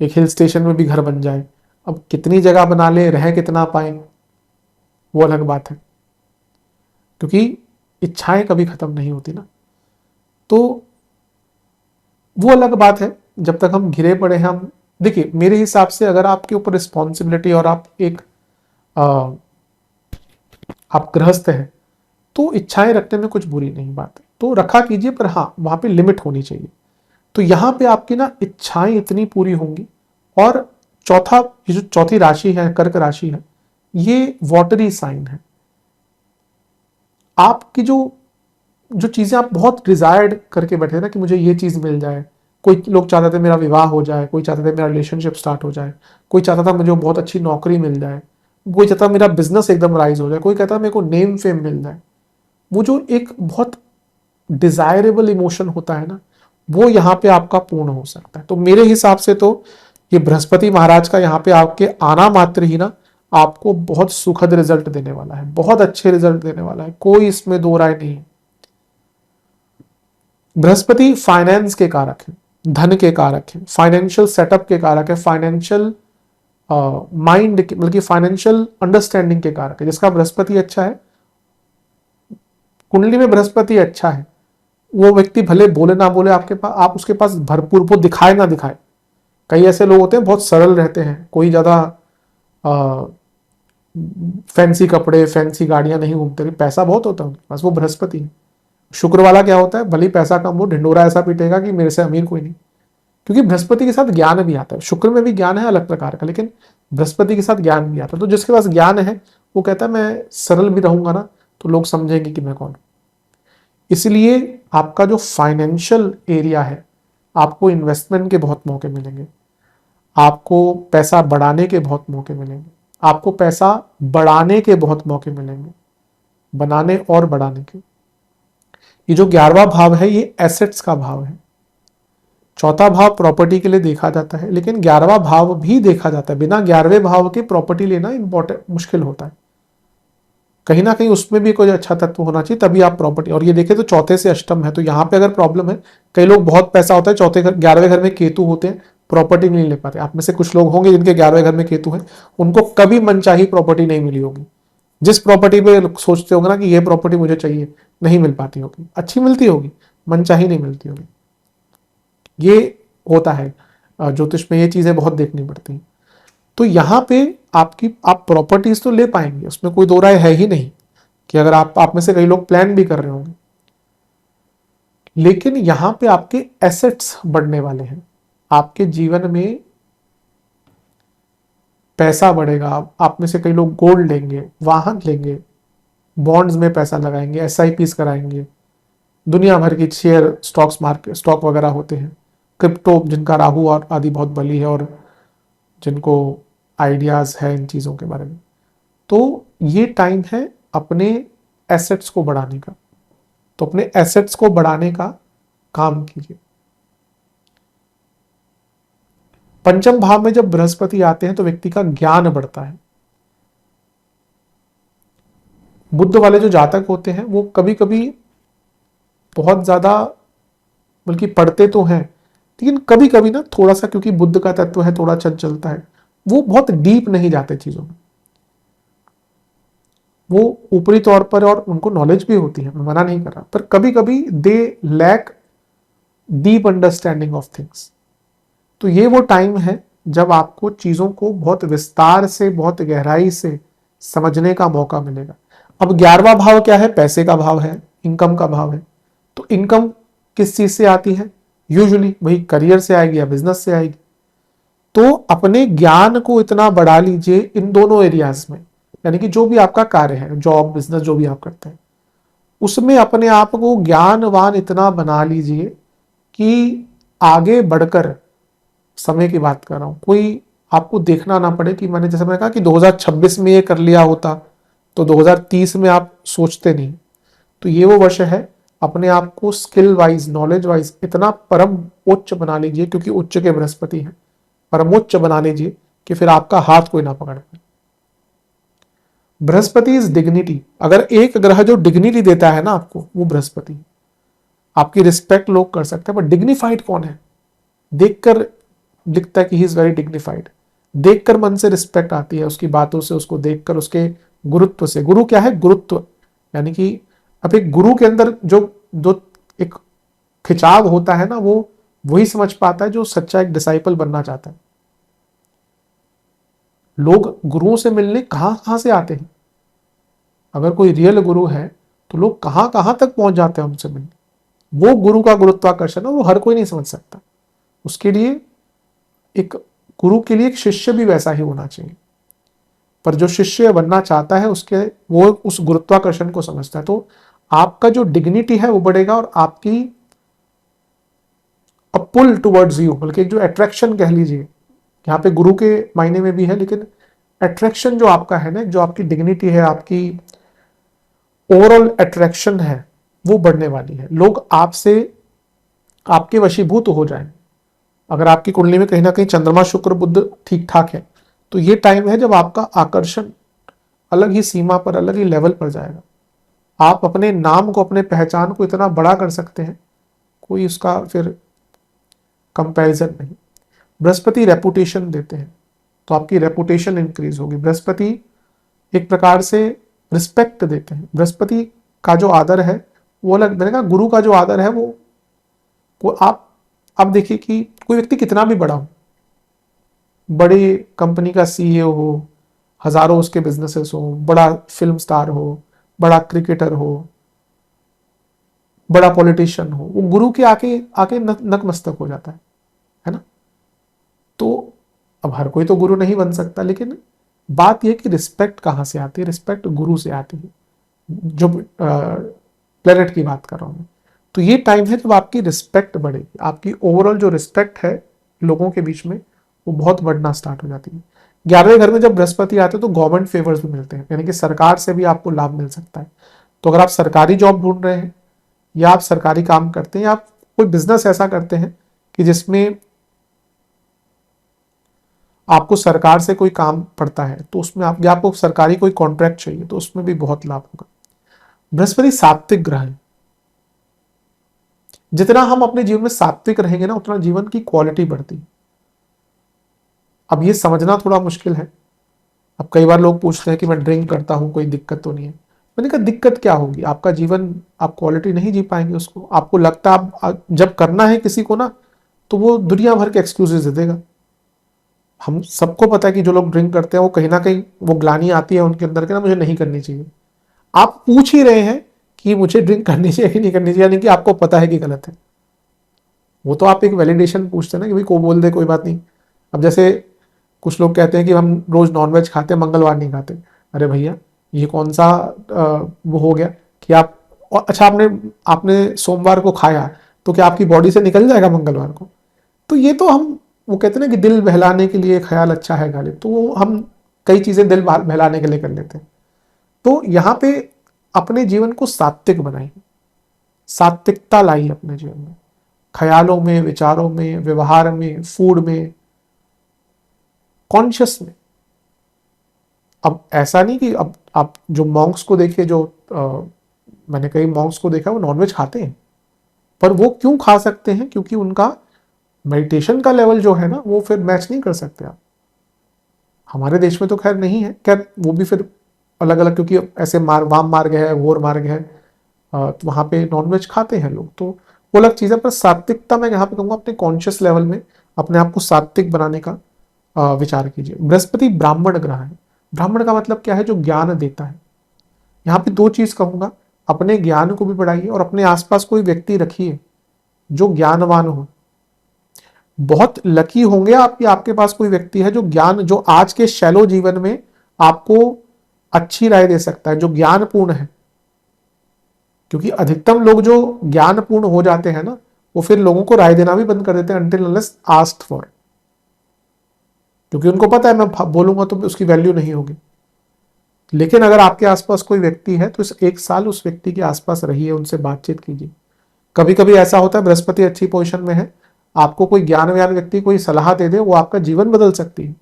एक हिल स्टेशन में भी घर बन जाए। अब कितनी जगह बना ले, रह कितना पाए, वो अलग बात है, क्योंकि इच्छाएं कभी खत्म नहीं होती ना। तो वो अलग बात है, जब तक हम घिरे पड़े हैं हम, देखिए मेरे हिसाब से अगर आपके ऊपर रिस्पॉन्सिबिलिटी और आप एक आप गृहस्थ हैं तो इच्छाएं रखने में कुछ बुरी नहीं बात है, तो रखा कीजिए, पर हाँ वहां पे लिमिट होनी चाहिए। तो यहां पे आपकी ना इच्छाएं इतनी पूरी होंगी। और चौथा, ये जो चौथी राशि है कर्क राशि है, ये वाटरी साइन है। आपकी जो जो चीजें आप बहुत डिजायर्ड करके बैठे थे ना कि मुझे ये चीज मिल जाए, कोई लोग चाहते थे मेरा विवाह हो जाए, कोई चाहते थे मेरा रिलेशनशिप स्टार्ट हो जाए, कोई चाहता था मुझे बहुत अच्छी नौकरी मिल जाए, कोई चाहता मेरा बिजनेस एकदम राइज हो जाए, कोई कहता मेरे को नेम फेम मिल जाए। वो जो एक बहुत डिजायरेबल इमोशन होता है ना, वो यहाँ पे आपका पूर्ण हो सकता है। तो मेरे हिसाब से तो ये बृहस्पति महाराज का यहाँ पे आपके आना मात्र ही ना आपको बहुत सुखद रिजल्ट देने वाला है, बहुत अच्छे रिजल्ट देने वाला है, कोई इसमें दो राय नहीं है। बृहस्पति फाइनेंस के कारक है, धन के कारक है, फाइनेंशियल सेटअप के कारक है, फाइनेंशियल माइंड बल्कि फाइनेंशियल अंडरस्टैंडिंग के कारक है। जिसका बृहस्पति अच्छा है, कुंडली में बृहस्पति अच्छा है, वो व्यक्ति भले बोले ना बोले आपके पास, आप उसके पास भरपूर, वो दिखाए ना दिखाए। कई ऐसे लोग होते हैं बहुत सरल रहते हैं, कोई ज्यादा फैंसी कपड़े फैंसी गाड़ियां नहीं घूमते, पैसा बहुत होता है उनके पास, वो बृहस्पति है। शुक्र वाला क्या होता है, भले ही पैसा कम हो, ढिंडोरा ऐसा पीटेगा कि मेरे से अमीर कोई नहीं, क्योंकि बृहस्पति के साथ ज्ञान भी आता है। शुक्र में भी ज्ञान है अलग प्रकार का, लेकिन बृहस्पति के साथ ज्ञान भी आता है। तो जिसके पास ज्ञान है वो कहता है मैं सरल भी रहूंगा ना तो लोग समझेंगे कि मैं कौन हूं। इसलिए आपका जो फाइनेंशियल एरिया है, आपको इन्वेस्टमेंट के बहुत मौके मिलेंगे, आपको पैसा बढ़ाने के बहुत मौके मिलेंगे, आपको पैसा बढ़ाने के बहुत मौके मिलेंगे, बनाने और बढ़ाने के। ये जो 11वां भाव है ये एसेट्स का भाव है। चौथा भाव प्रॉपर्टी के लिए देखा जाता है, लेकिन 11वां भाव भी देखा जाता है। बिना 11वें भाव के प्रॉपर्टी लेना इंपॉर्टेंट मुश्किल होता है, कहीं ना कहीं उसमें भी कोई अच्छा तत्व होना चाहिए तभी आप प्रॉपर्टी। और ये देखें तो चौथे से अष्टम है, तो यहाँ पे अगर प्रॉब्लम है, कई लोग बहुत पैसा होता है, चौथे घर 11वें घर में केतु होते हैं, प्रॉपर्टी नहीं ले पाते। आप में से कुछ लोग होंगे जिनके 11वें घर में केतु है, उनको कभी मनचाही प्रॉपर्टी नहीं मिली होगी। जिस प्रॉपर्टी पे सोचते होंगे ना कि ये प्रॉपर्टी मुझे चाहिए, नहीं मिल पाती होगी, अच्छी मिलती होगी, मनचाही नहीं मिलती होगी। ये होता है ज्योतिष में, ये चीजें बहुत देखनी पड़ती हैं। तो यहाँ पे आप प्रॉपर्टीज तो ले पाएंगे, उसमें कोई दो राय है ही नहीं कि अगर आप में से कई लोग प्लान भी कर रहे होंगे, लेकिन यहाँ पे आपके एसेट्स बढ़ने वाले हैं। आपके जीवन में पैसा बढ़ेगा, आप में से कई लोग गोल्ड लेंगे, वाहन लेंगे, बॉन्ड्स में पैसा लगाएंगे, एसआईपीस कराएंगे, दुनिया भर की शेयर स्टॉक्स मार्केट स्टॉक वगैरह होते हैं, क्रिप्टो जिनका राहु और आदि बहुत बली है और जिनको आइडियाज है इन चीज़ों के बारे में, तो ये टाइम है अपने एसेट्स को बढ़ाने का। तो अपने एसेट्स को बढ़ाने का काम कीजिए। पंचम भाव में जब बृहस्पति आते हैं तो व्यक्ति का ज्ञान बढ़ता है। बुद्ध वाले जो जातक होते हैं वो कभी कभी बहुत ज्यादा, बल्कि पढ़ते तो हैं, लेकिन कभी कभी ना थोड़ा सा, क्योंकि बुद्ध का तत्व है, थोड़ा चंचलता है, वो बहुत डीप नहीं जाते चीजों में। वो ऊपरी तौर पर, और उनको नॉलेज भी होती है, मैं मना नहीं कर रहा, पर कभी कभी they lack deep understanding of things. तो ये वो टाइम है जब आपको चीज़ों को बहुत विस्तार से, बहुत गहराई से समझने का मौका मिलेगा। अब 11वां भाव क्या है? पैसे का भाव है, इनकम का भाव है। तो इनकम किस चीज़ से आती है? यूजुअली वही करियर से आएगी या बिजनेस से आएगी। तो अपने ज्ञान को इतना बढ़ा लीजिए इन दोनों एरियाज में, यानी कि जो भी आपका कार्य है, जॉब, बिजनेस, जो भी आप करते हैं, उसमें अपने आप को ज्ञानवान इतना बना लीजिए कि आगे बढ़कर, समय की बात कर रहा हूं, कोई आपको देखना ना पड़े कि जैसे मैंने कहा कि 2026 में ये कर लिया होता तो 2030 में आप सोचते नहीं। तो ये वो वर्ष है, अपने आप को स्किल वाइज, नॉलेज वाइज इतना परम उच्च बना लीजिए, क्योंकि उच्च के बृहस्पति हैं, परमोच्च बना लीजिए कि फिर आपका हाथ कोई ना पकड़ पाए। Brihaspati is dignity. अगर एक ग्रह जो डिग्निटी देता है ना आपको, वो बृहस्पति। आपकी रिस्पेक्ट लोग कर सकते हैं, बट डिग्निफाइड कौन है? देखकर दिखता है कि ही इज वेरी डिग्निफाइड, देखकर मन से रिस्पेक्ट आती है, उसकी बातों से, उसको देखकर, उसके गुरुत्व से। गुरु क्या है? गुरुत्व, यानी कि अब एक गुरु के अंदर जो जो एक खिंचाव होता है ना, वो वही समझ पाता है जो सच्चा एक डिसाइपल बनना चाहता है। लोग गुरुओं से मिलने कहां कहां से आते हैं। अगर कोई रियल गुरु है तो लोग कहां कहां तक पहुंच जाते हैं उनसे मिलने। वो गुरु का गुरुत्वाकर्षण है, वो हर कोई नहीं समझ सकता। उसके लिए एक गुरु के लिए एक शिष्य भी वैसा ही होना चाहिए। पर जो शिष्य बनना चाहता है उसके, वो उस गुरुत्वाकर्षण को समझता है। तो आपका जो डिग्निटी है वो बढ़ेगा, और आपकी अ पुल टुवर्ड्स यू, बल्कि जो अट्रैक्शन कह लीजिए, यहाँ पे गुरु के मायने में भी है, लेकिन अट्रैक्शन जो आपका है ना, जो आपकी डिग्निटी है, आपकी ओवरऑल अट्रैक्शन है, वो बढ़ने वाली है। लोग आपसे, आपके वशीभूत हो जाएंगे। अगर आपकी कुंडली में कहीं ना कहीं चंद्रमा, शुक्र, बुध ठीक ठाक है, तो ये टाइम है जब आपका आकर्षण अलग ही सीमा पर, अलग ही लेवल पर जाएगा। आप अपने नाम को, अपने पहचान को इतना बड़ा कर सकते हैं, कोई उसका फिर कंपैरिजन नहीं। बृहस्पति रेपुटेशन देते हैं, तो आपकी रेपुटेशन इंक्रीज होगी। बृहस्पति एक प्रकार से रिस्पेक्ट देते हैं। बृहस्पति का जो आदर है वो अलग। मैंने कहा गुरु का जो आदर है वो आप देखिए कि कोई व्यक्ति कितना भी बड़ा हो, बड़ी कंपनी का सीईओ हो, हजारों उसके बिजनेसेस हो, बड़ा फिल्म स्टार हो, बड़ा क्रिकेटर हो, बड़ा पॉलिटिशियन हो, वो गुरु के आके आके नतमस्तक हो जाता है ना। तो अब हर कोई तो गुरु नहीं बन सकता, लेकिन बात यह कि रिस्पेक्ट कहां से आती है? रिस्पेक्ट गुरु से आती है, जो प्लेनेट की बात कर रहा हूं मैं। तो ये टाइम है जब आपकी रिस्पेक्ट बढ़ेगी, आपकी ओवरऑल जो रिस्पेक्ट है लोगों के बीच में, वो बहुत बढ़ना स्टार्ट हो जाती है। 11वें घर में जब बृहस्पति आते हैं तो गवर्नमेंट फेवर्स भी मिलते हैं, यानी कि सरकार से भी आपको लाभ मिल सकता है। तो अगर आप सरकारी जॉब ढूंढ रहे हैं, या आप सरकारी काम करते हैं, या आप कोई बिजनेस ऐसा करते हैं कि जिसमें आपको सरकार से कोई काम पड़ता है, तो उसमें या आपको सरकारी कोई कॉन्ट्रैक्ट चाहिए, तो उसमें भी बहुत लाभ होगा। बृहस्पति सात्विक ग्रह है। जितना हम अपने जीवन में सात्विक रहेंगे ना, उतना जीवन की क्वालिटी बढ़ती है। अब ये समझना थोड़ा मुश्किल है। अब कई बार लोग पूछते हैं कि मैं ड्रिंक करता हूं, कोई दिक्कत तो नहीं है। मैंने कहा दिक्कत क्या होगी? आपका जीवन, आप क्वालिटी नहीं जी पाएंगे उसको। आपको लगता है आप जब करना है किसी को ना, तो वो दुनिया भर के एक्सक्यूजेस दे देगा। हम सबको पता है कि जो लोग ड्रिंक करते हैं वो कहीं ना कहीं वो ग्लानी आती है उनके अंदर के ना, मुझे नहीं करनी चाहिए। आप पूछ ही रहे हैं कि मुझे ड्रिंक करनी चाहिए कि नहीं करनी चाहिए, यानी कि आपको पता है कि गलत है। वो तो आप एक वैलिडेशन पूछते हैं ना कि भाई को बोल दे, कोई बात नहीं। अब जैसे कुछ लोग कहते हैं कि हम रोज नॉनवेज खाते हैं, मंगलवार नहीं खाते। अरे भैया, ये कौन सा वो हो गया कि आप, अच्छा आपने आपने सोमवार को खाया तो क्या आपकी बॉडी से निकल जाएगा मंगलवार को? तो ये तो हम, वो कहते हैं ना कि दिल बहलाने के लिए ख्याल अच्छा है गालिब, तो वो हम कई चीजें दिल बहलाने के लिए कर लेते हैं। तो यहाँ पे अपने जीवन को सात्विक बनाइए, सात्विकता लाइए अपने जीवन में, ख्यालों में, विचारों में, व्यवहार में, फूड में, कॉन्शियस में। अब ऐसा नहीं कि अब आप जो मॉन्क्स को देखिए, जो मैंने कई मॉन्क्स को देखा वो नॉनवेज खाते हैं, पर वो क्यों खा सकते हैं? क्योंकि उनका मेडिटेशन का लेवल जो है ना, वो फिर मैच नहीं कर सकते आप। हमारे देश में तो खैर नहीं है, खैर वो भी फिर अलग अलग, क्योंकि ऐसे वाम मार्ग है, घोर मार्ग है, तो वहाँ पे नॉनवेज खाते हैं लोग, तो वो अलग चीज है। पर सात्विकता मैं यहाँ पे कहूंगा अपने कॉन्शियस लेवल में अपने आप को सात्विक बनाने का विचार कीजिए। बृहस्पति ब्राह्मण ग्रह है। ब्राह्मण का मतलब क्या है? जो ज्ञान देता है। यहाँ पे दो चीज कहूंगा, अपने ज्ञान को भी बढ़ाइए और अपने आसपास कोई व्यक्ति रखिए जो ज्ञानवान हो। बहुत लकी होंगे आप कि आपके पास कोई व्यक्ति है जो ज्ञान, जो आज के शैलो जीवन में आपको अच्छी राय दे सकता है, जो ज्ञानपूर्ण है। क्योंकि अधिकतम लोग जो ज्ञानपूर्ण हो जाते हैं ना, वो फिर लोगों को राय देना भी बंद कर देते हैं until unless asked for। क्योंकि उनको पता है मैं बोलूंगा तो उसकी वैल्यू नहीं होगी। लेकिन अगर आपके आसपास कोई व्यक्ति है तो इस एक साल उस व्यक्ति के आसपास रहिए, उनसे बातचीत कीजिए। कभी कभी ऐसा होता है बृहस्पति अच्छी पोजीशन में है, आपको कोई ज्ञानवान व्यक्ति कोई सलाह दे दे, वो आपका जीवन बदल सकती है।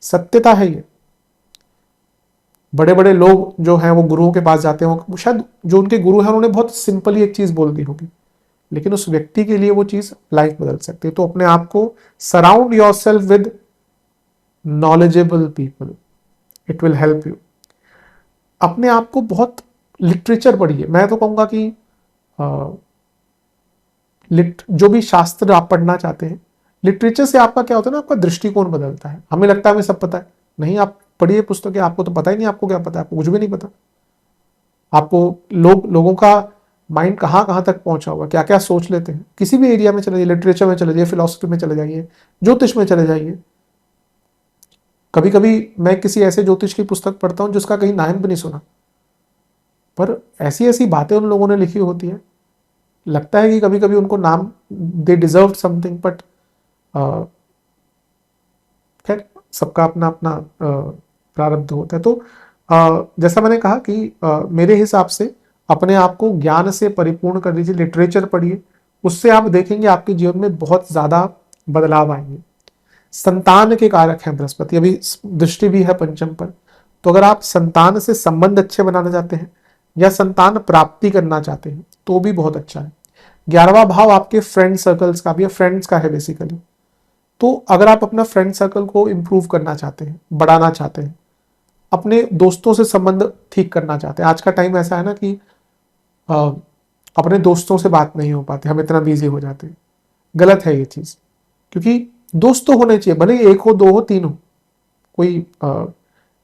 सत्यता है ये। बड़े बड़े लोग जो हैं वो गुरुओं के पास जाते हैं, शायद जो उनके गुरु हैं उन्होंने बहुत सिंपली एक चीज बोल दी होगी, लेकिन उस व्यक्ति के लिए वो चीज लाइफ बदल सकती है। तो अपने आप को surround your self with knowledgeable people, it will help you. अपने आप को बहुत लिटरेचर पढ़िए। मैं तो कहूंगा कि जो भी शास्त्र आप पढ़ना चाहते हैं, लिटरेचर से आपका क्या होता है ना, आपका दृष्टिकोण बदलता है। हमें लगता है हमें सब पता है, नहीं। आप पढ़िए पुस्तकें, आपको तो पता ही नहीं आपको क्या पता है, आपको कुछ भी नहीं पता। आपको लोगों का माइंड कहाँ कहाँ तक पहुंचा हुआ, क्या क्या सोच लेते हैं। किसी भी एरिया में चले जाइए, लिटरेचर में चले जाइए, फिलोसफी में चले जाइए, ज्योतिष में चले जाइए। कभी कभी मैं किसी ऐसे ज्योतिष की पुस्तक पढ़ता हूं जिसका कहीं नाम भी नहीं सुना, पर ऐसी ऐसी बातें उन लोगों ने लिखी होती है, लगता है कि कभी कभी उनको नाम, दे डिजर्व समथिंग। बट खैर, सबका अपना अपना प्रारब्ध होता है। तो जैसा मैंने कहा कि मेरे हिसाब से अपने आप को ज्ञान से परिपूर्ण कर लीजिए, लिटरेचर पढ़िए, उससे आप देखेंगे आपके जीवन में बहुत ज्यादा बदलाव आएंगे। संतान के कारक हैं बृहस्पति, अभी दृष्टि भी है पंचम पर। तो अगर आप संतान से संबंध अच्छे बनाना चाहते हैं या संतान प्राप्ति करना चाहते हैं तो भी बहुत अच्छा है। 11वां भाव आपके फ्रेंड सर्कल्स का भी है, फ्रेंड्स का है बेसिकली। तो अगर आप अपना फ्रेंड सर्कल को इंप्रूव करना चाहते हैं, बढ़ाना चाहते हैं, अपने दोस्तों से संबंध ठीक करना चाहते हैं। आज का टाइम ऐसा है ना कि अपने दोस्तों से बात नहीं हो पाती, हम इतना बिजी हो जाते हैं। गलत है ये चीज, क्योंकि दोस्त तो होने चाहिए, भले एक हो, दो हो, तीन हो। कोई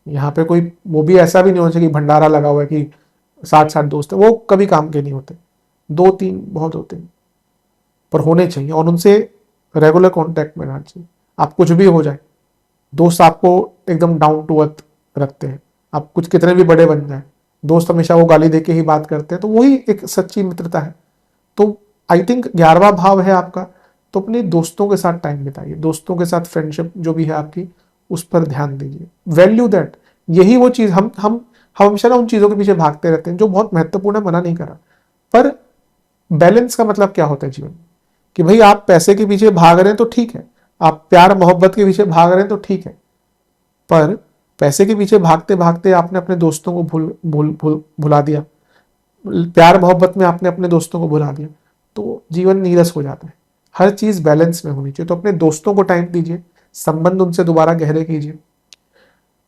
यहाँ पे कोई वो भी ऐसा भी नहीं होना चाहिए कि भंडारा लगा हुआ है कि 60-60 दोस्त है, वो कभी काम के नहीं होते। 2-3 बहुत होते हैं, पर होने चाहिए और उनसे रेगुलर कांटेक्ट में रहना चाहिए। आप कुछ भी हो जाए, दोस्त आपको एकदम डाउन टू अर्थ रखते हैं। आप कुछ कितने भी बड़े बन जाए, दोस्त हमेशा वो गाली देके ही बात करते हैं, तो वही एक सच्ची मित्रता है। तो आई थिंक 11वां भाव है आपका, तो अपने दोस्तों के साथ टाइम बिताइए, दोस्तों के साथ फ्रेंडशिप जो भी है आपकी, उस पर ध्यान दीजिए। वैल्यू दैट, यही वो चीज हम हमेशा ना उन चीजों के पीछे भागते रहते हैं जो बहुत महत्वपूर्ण है, मना नहीं करा। पर बैलेंस का मतलब क्या होता है जीवन में, कि भाई आप पैसे के पीछे भाग रहे हैं तो ठीक है, आप प्यार मोहब्बत के पीछे भाग रहे हैं तो ठीक है, पर पैसे के पीछे भागते भागते आपने अपने दोस्तों को भुला दिया, प्यार मोहब्बत में आपने अपने दोस्तों को भुला दिया, तो जीवन नीरस हो जाता है। हर चीज बैलेंस में होनी चाहिए। तो अपने दोस्तों को टाइम दीजिए, संबंध उनसे दोबारा गहरे कीजिए।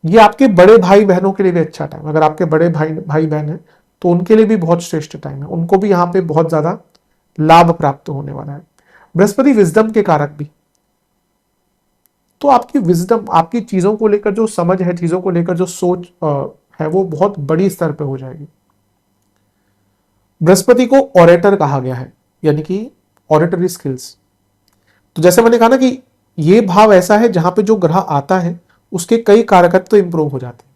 ये आपके बड़े भाई बहनों के लिए भी अच्छा टाइम, अगर आपके बड़े भाई बहन है तो उनके लिए भी बहुत श्रेष्ठ टाइम है, उनको भी यहाँ पे बहुत ज्यादा लाभ प्राप्त होने वाला है। बृहस्पति विजडम के कारक भी, तो आपकी विजडम, आपकी चीजों को लेकर जो समझ है, चीजों को लेकर जो सोच है, वो बहुत बड़ी स्तर पे हो जाएगी। बृहस्पति को ऑरेटर कहा गया है, यानी कि ऑरेटरी स्किल्स। तो जैसे मैंने कहा ना कि ये भाव ऐसा है जहां पे जो ग्रह आता है उसके कई कारकत्व तो इंप्रूव हो जाते हैं।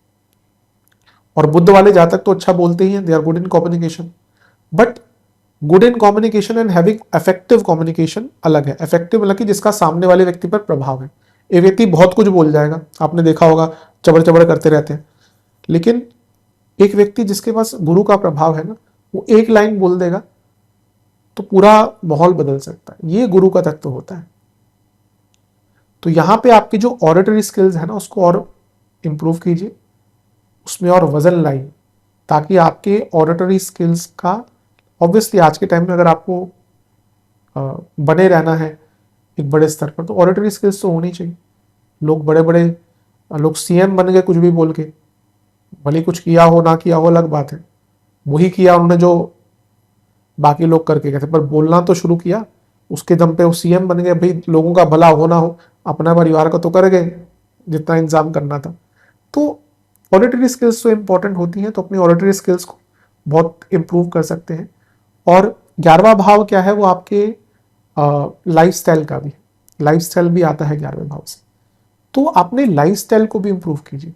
और बुद्ध वाले जातक तो अच्छा बोलते ही हैं, they are good in communication. But good in communication and having effective communication अलग है। इफेक्टिव मतलब कि जिसका सामने वाले व्यक्ति पर प्रभाव है। एक व्यक्ति बहुत कुछ बोल जाएगा, आपने देखा होगा, चबड़ चबड़ करते रहते हैं, लेकिन एक व्यक्ति जिसके पास गुरु का प्रभाव है ना, वो एक लाइन बोल देगा तो पूरा माहौल बदल सकता है। ये गुरु का तत्व होता है। तो यहां पे आपकी जो ऑडिटरी स्किल्स है ना, उसको और इंप्रूव कीजिए, उसमें और वजन लाइए, ताकि आपके ऑडिटरी स्किल्स का, ऑब्वियसली आज के टाइम में अगर आपको बने रहना है एक बड़े स्तर पर, तो ऑडिटरी स्किल्स तो होनी चाहिए। लोग बड़े बड़े लोग सीएम बन गए कुछ भी बोल के, भले कुछ किया हो ना किया हो अलग बात है, वही किया उन्होंने जो बाकी लोग करके गए थे, पर बोलना तो शुरू किया, उसके दम पे वो सीएम बन गए। भाई लोगों का भला हो ना हो, अपना परिवार का तो कर गए जितना इंतजाम करना था। तो ऑडिटरी स्किल्स तो इंपॉर्टेंट होती हैं, तो अपनी ऑडिटरी स्किल्स को बहुत इंप्रूव कर सकते हैं। और 11वां भाव क्या है, वो आपके लाइफस्टाइल का भी, लाइफस्टाइल भी आता है 11वें भाव से। तो आपने लाइफस्टाइल को भी इंप्रूव कीजिए।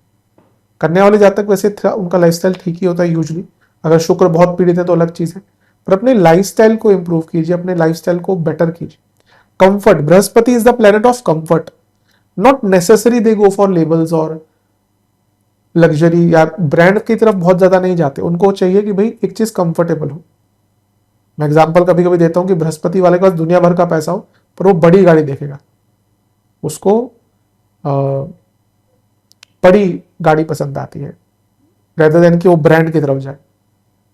करने वाले जातक वैसे उनका लाइफस्टाइल ठीक ही होता है यूजली, अगर शुक्र बहुत पीड़ित है तो अलग चीज है, पर अपने लाइफस्टाइल को इंप्रूव कीजिए, अपने लाइफस्टाइल को बेटर कीजिए। Comfort, Brihaspati is the planet of comfort, not necessary they go for labels और लग्जरी या ब्रांड की तरफ बहुत ज्यादा नहीं जाते। उनको चाहिए कि भाई एक चीज कंफर्टेबल हो। मैं एग्जांपल कभी कभी देता हूं कि बृहस्पति वाले के पास दुनिया भर का पैसा हो, पर वो बड़ी गाड़ी देखेगा, उसको बड़ी गाड़ी पसंद आती है रेदर देन कि वो ब्रांड की तरफ जाए।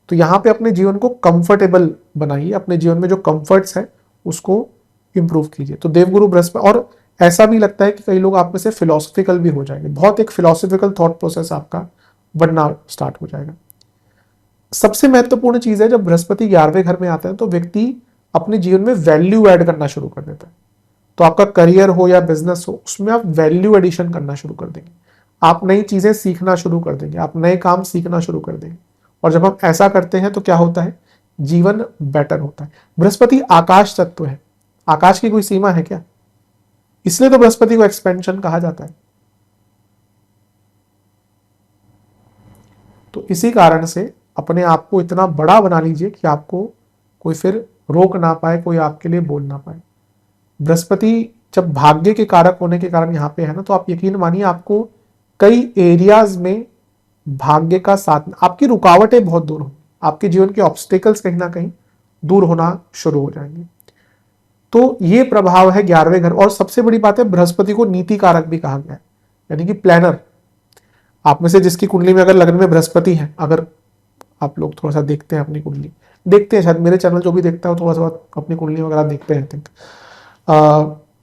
तो यहाँ पे अपने जीवन को कंफर्टेबल बनाइए, अपने जीवन में जो कंफर्ट्स है उसको इंप्रूव कीजिए। तो देवगुरु बृहस्पति, और ऐसा भी लगता है कि कई लोग आप में से फिलोसफिकल भी हो जाएंगे, बहुत एक फिलोसफिकल थॉट प्रोसेस आपका बनना स्टार्ट हो जाएगा। सबसे महत्वपूर्ण चीज है, जब बृहस्पति 11वें घर में आता है तो व्यक्ति अपने जीवन में वैल्यू ऐड करना शुरू कर देता है। तो आपका करियर हो या बिजनेस हो, उसमें आप वैल्यू एडिशन करना शुरू कर देंगे, आप नई चीजें सीखना शुरू कर देंगे, आप नए काम सीखना शुरू कर देंगे। और जब हम ऐसा करते हैं तो क्या होता है, जीवन बेटर होता है। बृहस्पति आकाश तत्व है, आकाश की कोई सीमा है क्या? इसलिए तो बृहस्पति को एक्सपेंशन कहा जाता है। तो इसी कारण से अपने आप को इतना बड़ा बना लीजिए कि आपको कोई फिर रोक ना पाए, कोई आपके लिए बोल ना पाए। बृहस्पति जब भाग्य के कारक होने के कारण यहाँ पे है ना, तो आप यकीन मानिए आपको कई एरियाज में भाग्य का साथ, आपकी रुकावटें बहुत दूर होंगी, आपके जीवन के ऑब्स्टेकल्स कहीं ना कहीं दूर होना शुरू हो जाएंगे। तो ये प्रभाव है 11वें घर। और सबसे बड़ी बात है, बृहस्पति को नीति कारक भी कहा गया है, यानी कि प्लानर। आप में से जिसकी कुंडली में अगर लग्न में बृहस्पति है, अगर आप लोग थोड़ा सा देखते हैं अपनी कुंडली, देखते हैं शायद, मेरे चैनल जो भी देखता है थोड़ा सा अपनी कुंडली वगैरह देखते हैं थिंक,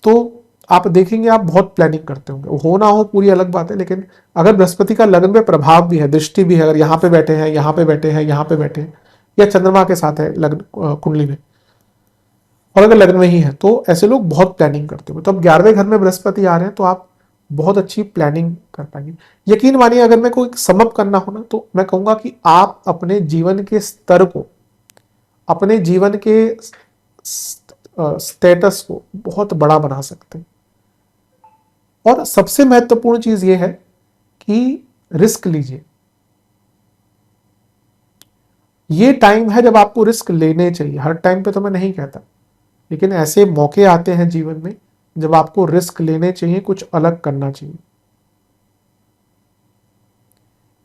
तो आप देखेंगे आप बहुत प्लानिंग करते होंगे। हो ना हो पूरी अलग बात है, लेकिन अगर बृहस्पति का लग्न में प्रभाव भी है, दृष्टि भी है, अगर यहाँ पे बैठे हैं, यहाँ पे बैठे हैं, यहाँ पे बैठे हैं, या चंद्रमा के साथ है लग्न कुंडली में, और अगर लग्न में ही है, तो ऐसे लोग बहुत प्लानिंग करते हो। तो अब 11वें घर में बृहस्पति आ रहे हैं तो आप बहुत अच्छी प्लानिंग कर पाएंगे। यकीन मानिए अगर मैं कोई समअप करना हो ना, तो मैं कहूंगा कि आप अपने जीवन के स्तर को, अपने जीवन के स्टेटस को बहुत बड़ा बना सकते हैं। और सबसे महत्वपूर्ण चीज यह है कि रिस्क लीजिए। ये टाइम है जब आपको रिस्क लेने चाहिए। हर टाइम पे तो मैं नहीं कहता, लेकिन ऐसे मौके आते हैं जीवन में जब आपको रिस्क लेने चाहिए, कुछ अलग करना चाहिए।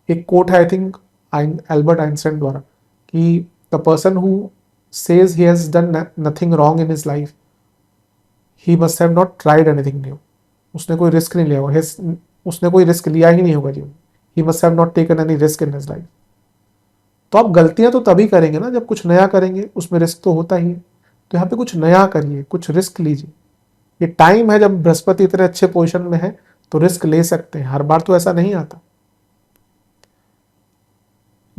एक कोट है आई थिंक एल्बर्ट आइंस्टाइन द्वारा, कि the person who says he has done nothing wrong in his life, he must have not tried anything new. उसने कोई रिस्क नहीं लिया होगा, उसने कोई रिस्क लिया ही नहीं होगा जीवन। He must have not taken any risk in his life. तो आप गलतियां तो तभी करेंगे ना जब कुछ नया करेंगे, उसमें रिस्क तो होता ही है। तो यहाँ पे कुछ नया करिए, कुछ रिस्क लीजिए। ये टाइम है जब बृहस्पति इतने अच्छे पोजीशन में है तो रिस्क ले सकते हैं। हर बार तो ऐसा नहीं आता।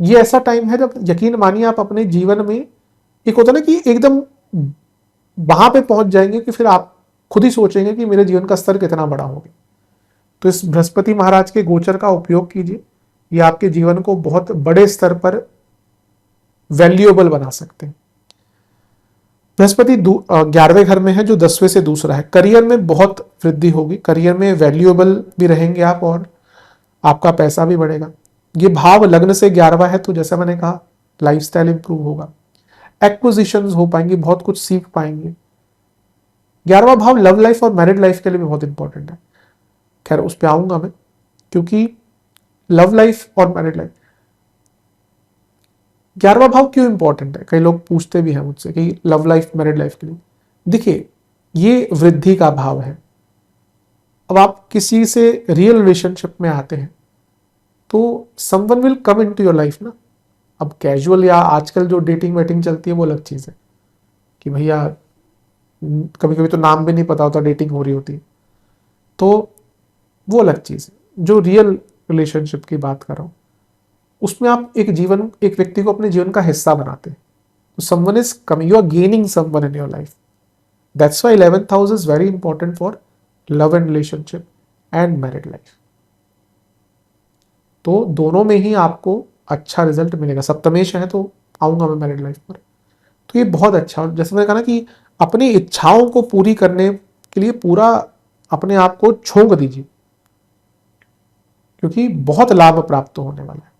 ये ऐसा टाइम है जब यकीन मानिए आप अपने जीवन में, एक होता ना कि एकदम वहां पे पहुंच जाएंगे कि फिर आप खुद ही सोचेंगे कि मेरे जीवन का स्तर कितना बड़ा हो गया। तो इस बृहस्पति महाराज के गोचर का उपयोग कीजिए, ये आपके जीवन को बहुत बड़े स्तर पर वैल्यूएबल बना सकते हैं। बृहस्पति 11वें घर में है जो 10वें से दूसरा है। करियर में बहुत वृद्धि होगी, करियर में वैल्यूएबल भी रहेंगे आप, और आपका पैसा भी बढ़ेगा। ये भाव लग्न से 11वां है, तो जैसा मैंने कहा लाइफस्टाइल इंप्रूव होगा, एक्विजिशंस हो पाएंगी, बहुत कुछ सीख पाएंगे। 11वां भाव लव लाइफ और मैरिड लाइफ के लिए भी बहुत इंपॉर्टेंट है। खैर उस पर आऊंगा मैं, क्योंकि लव लाइफ और मैरिड लाइफ, 11वां भाव क्यों इंपॉर्टेंट है, कई लोग पूछते भी हैं मुझसे कि लव लाइफ मैरिड लाइफ के लिए। देखिए ये वृद्धि का भाव है। अब आप किसी से रियल रिलेशनशिप में आते हैं तो someone will come into your life ना। अब कैजुअल या आजकल जो डेटिंग वेटिंग चलती है वो अलग चीज है, कि भैया कभी कभी तो नाम भी नहीं पता होता, डेटिंग हो रही होती है, तो वो अलग चीज है। जो रियल रिलेशनशिप की बात कर रहा हूं, उसमें आप एक व्यक्ति को अपने जीवन का हिस्सा बनाते हैं। तो someone is coming, you are gaining someone in your life. That's why 11th house is very important for love and relationship and married life. तो दोनों में ही आपको अच्छा रिजल्ट मिलेगा। सप्तमेश है तो आऊंगा मैं मैरिड लाइफ पर, तो ये बहुत अच्छा। और जैसे मैंने कहा ना कि अपनी इच्छाओं को पूरी करने के लिए पूरा अपने आप को झोंक दीजिए, क्योंकि बहुत लाभ प्राप्त होने वाला है।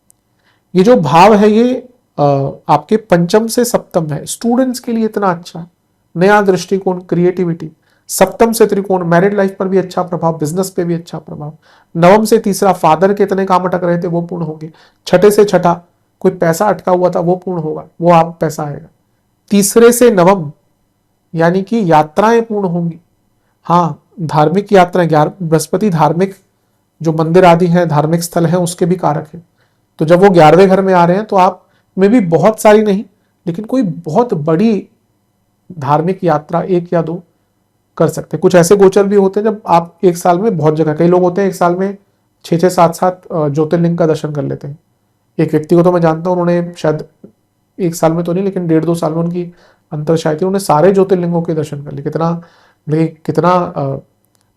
ये जो भाव है ये आपके पंचम से सप्तम है, स्टूडेंट्स के लिए इतना अच्छा, नया दृष्टिकोण, क्रिएटिविटी। सप्तम से त्रिकोण, मैरिड लाइफ पर भी अच्छा प्रभाव, बिजनेस पे भी अच्छा प्रभाव। नवम से तीसरा, फादर के इतने काम अटक रहे थे वो पूर्ण होंगे। छठे से छठा, कोई पैसा अटका हुआ था वो पूर्ण होगा, वो आप पैसा आएगा। तीसरे से नवम यानी कि यात्राएं पूर्ण होंगी। हाँ, धार्मिक यात्राएं, बृहस्पति धार्मिक जो मंदिर आदि हैं, धार्मिक स्थल हैं, उसके भी कारक है। तो जब वो 11वें घर में आ रहे हैं तो आप में भी बहुत सारी नहीं, लेकिन कोई बहुत बड़ी धार्मिक यात्रा एक या दो कर सकते हैं। कुछ ऐसे गोचर भी होते हैं जब आप एक साल में बहुत जगह, कई लोग होते हैं एक साल में 6-6, 7-7 ज्योतिर्लिंग का दर्शन कर लेते हैं। एक व्यक्ति को तो मैं जानता हूँ, उन्होंने शायद एक साल में तो नहीं लेकिन 1.5-2 साल में उनकी अंतर शायद थी, उन्होंने सारे ज्योतिर्लिंगों के दर्शन कर लिए। कितना